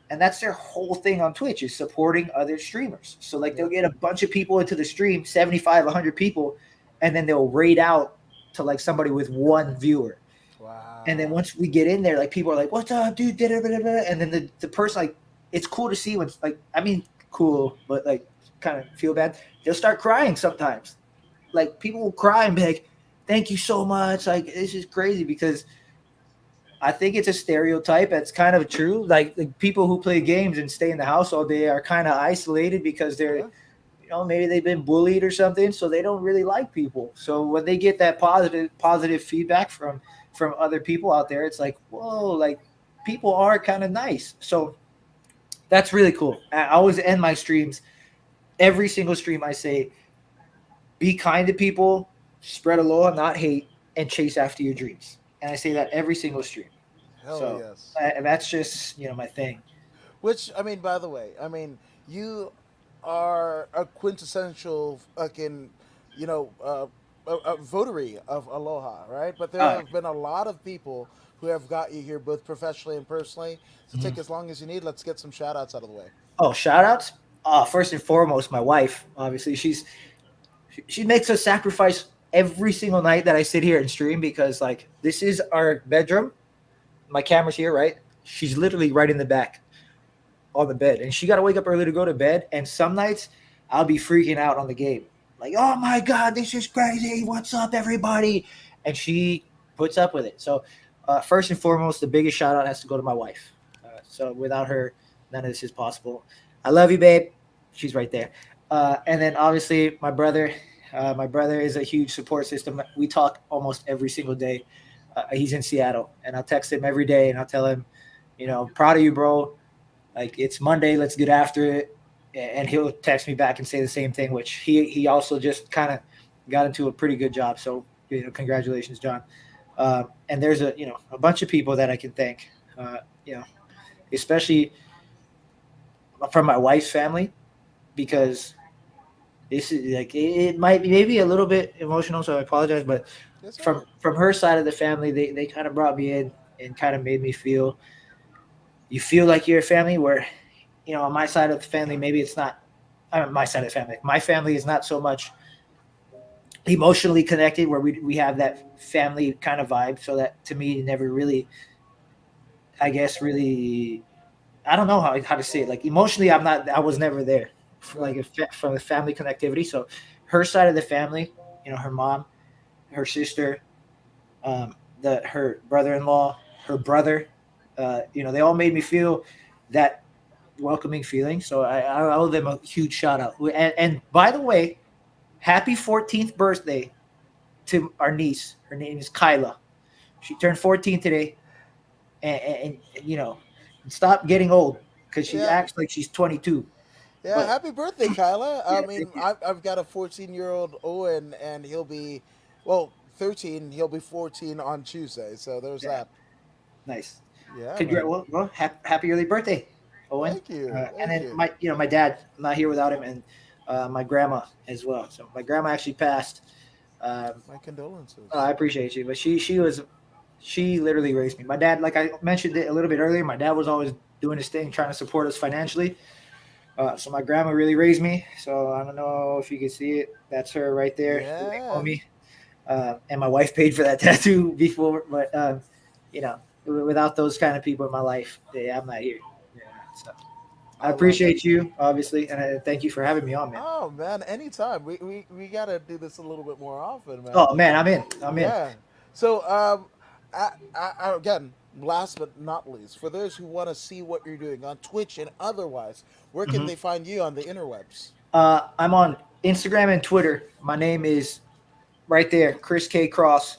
and that's their whole thing on Twitch is supporting other streamers. So like they'll Yeah. get a bunch of people into the stream, 75, 100 people, and then they'll raid out to like somebody with one viewer. And then Wow. once we get in there, like people are like, "What's up, dude?" Da, da, da, da, da. And then the person like it's cool to see when like I mean cool, but like kind of feel bad. They'll start crying sometimes. Like people will cry and be like, "Thank you so much." Like this is crazy because I think it's a stereotype that's kind of true. Like people who play games and stay in the house all day are kind of isolated because they're, Yeah. maybe they've been bullied or something, so they don't really like people. So when they get that positive feedback from other people out there, it's like, whoa, like people are kind of nice. So that's really cool. I always end my streams, every single stream I say, be kind to people, spread aloha, not hate, and chase after your dreams. And I say that every single stream. Hell So yes. that's just my thing. Which I mean, by the way, I mean you are a quintessential fucking, you know, a votary of Aloha, right? But there Uh, have been a lot of people who have got you here, both professionally and personally. So take as long as you need. Let's get some shout outs out of the way. oh, shout outs. First and foremost, my wife. Obviously, she makes a sacrifice every single night that I sit here and stream because like this is our bedroom. My camera's here, right? She's literally right in the back on the bed, and she got to wake up early to go to bed. And some nights I'll be freaking out on the game, like, "Oh my god, this is crazy! What's up, everybody?" And she puts up with it. So, first and foremost, the biggest shout out has to go to my wife. So without her, none of this is possible. I love you, babe. She's right there. And then obviously my brother. My brother is a huge support system. We talk almost every single day. He's in Seattle, and I'll text him every day, and I'll tell him, proud of you, bro. Like it's Monday, let's get after it. And he'll text me back and say the same thing, which he also just kind of got into a pretty good job. So congratulations, John. And there's a bunch of people that I can thank. You know, especially from my wife's family, because this is like it might be maybe a little bit emotional, so I apologize. But Yes, sir. from her side of the family, they kind of brought me in and kind of made me feel you feel like you're a family. Where on my side of the family, maybe it's not. My side of the family, my family is not so much emotionally connected, where we have that family kind of vibe. So that to me never really, I guess, really, I don't know how to say it. Like emotionally, I was never there, Right. from the family connectivity. So her side of the family, her mom, her sister, her brother-in-law, her brother, they all made me feel that welcoming feeling. So I owe them a huge shout out. And by the way, happy 14th birthday to our niece. Her name is Kyla. She turned 14 today, and stop getting old because she Yeah. acts like she's 22. Yeah. But Happy birthday, Kyla. I yeah, mean, thank you. I've got a 14-year-old Owen, and he'll be, well, 13. He'll be 14 on Tuesday. So there's Yeah, that. nice. Yeah, man. Well, happy early birthday, Owen. Thank you. And Thank then you. my dad. I'm not here without him, and my grandma as well. So my grandma actually passed. My condolences. I appreciate you, but she literally raised me. My dad, like I mentioned it a little bit earlier, my dad was always doing his thing, trying to support us financially. So my grandma really raised me. So I don't know if you can see it. That's her right there, the big Yeah. homie. And my wife paid for that tattoo before, but without those kind of people in my life, yeah, I'm not here. Yeah, so I I love that, appreciate man. you, obviously, and I thank you for having me on, man. Oh man, anytime. We gotta do this a little bit more often, man. Oh man, I'm in. I'm in. Yeah. So again, last but not least, for those who want to see what you're doing on Twitch and otherwise, where can Mhm. they find you on the interwebs? I'm on Instagram and Twitter. My name is right there, Chris K Cross,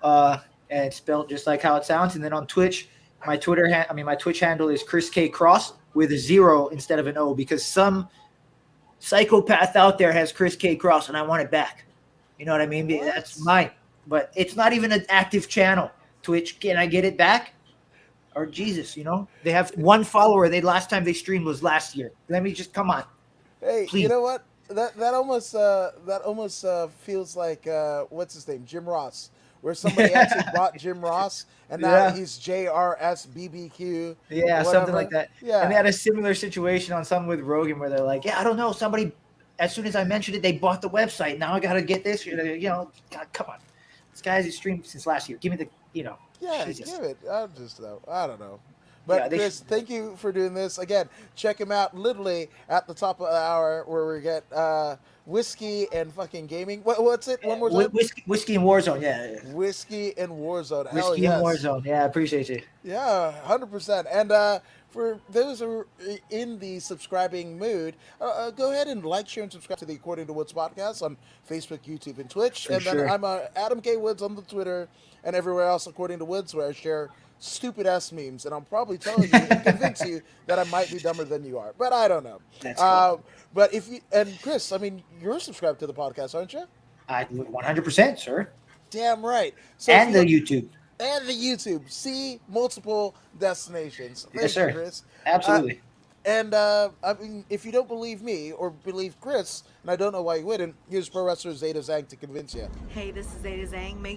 uh, and it's spelled just like how it sounds. And then on Twitch, my Twitch handle is Chris K Cross with a zero instead of an O because some psychopath out there has Chris K Cross, and I want it back. You know what I mean? What? That's mine, but it's not even an active channel. Twitch, can I get it back? Or Jesus, they have one follower. They last time they streamed was last year. Let me just come on, Hey, you please. know what? That almost feels like what's his name, Jim Ross, where somebody actually bought Jim Ross and now Yeah. he's JRSBBQ or Yeah, something like whatever. that. And they Yeah. had a similar situation on something with Rogan where they're like, yeah, I don't know. Somebody, as soon as I mentioned it, they bought the website. Now I got to get this. God, come on. This guy has streamed since last year. Give me the, Yeah, Jesus. give it. I just know. I don't know. But Yeah, they Chris, should. thank you for doing this again. Check him out literally at the top of the hour where we get whiskey and fucking gaming. What's it? One more time. Whiskey and Warzone. Yeah, yeah. Whiskey and Warzone. Hell Whiskey and yes. Warzone. Yeah, I appreciate you. Yeah, 100%. And for those who are in the subscribing mood, go ahead and like, share, and subscribe to the According to Woods podcast on Facebook, YouTube, and Twitch. For And then sure. I'm Adam K. Woods on the Twitter and everywhere else, According to Woods, where I share stupid ass memes. And I'm probably telling you and convince you that I might be dumber than you are, but I don't know. That's cool. But if you, and Chris, I mean, you're subscribed to the podcast, aren't you? I 100%, sir. Damn right. So And the YouTube. and the YouTube. See multiple destinations. Thank Yes, sir. you, Chris. Absolutely. And I mean, if you don't believe me or believe Chris, and I don't know why you wouldn't, here's pro wrestler Zeta Zhang to convince you. Hey, this is Zeta Zhang. Make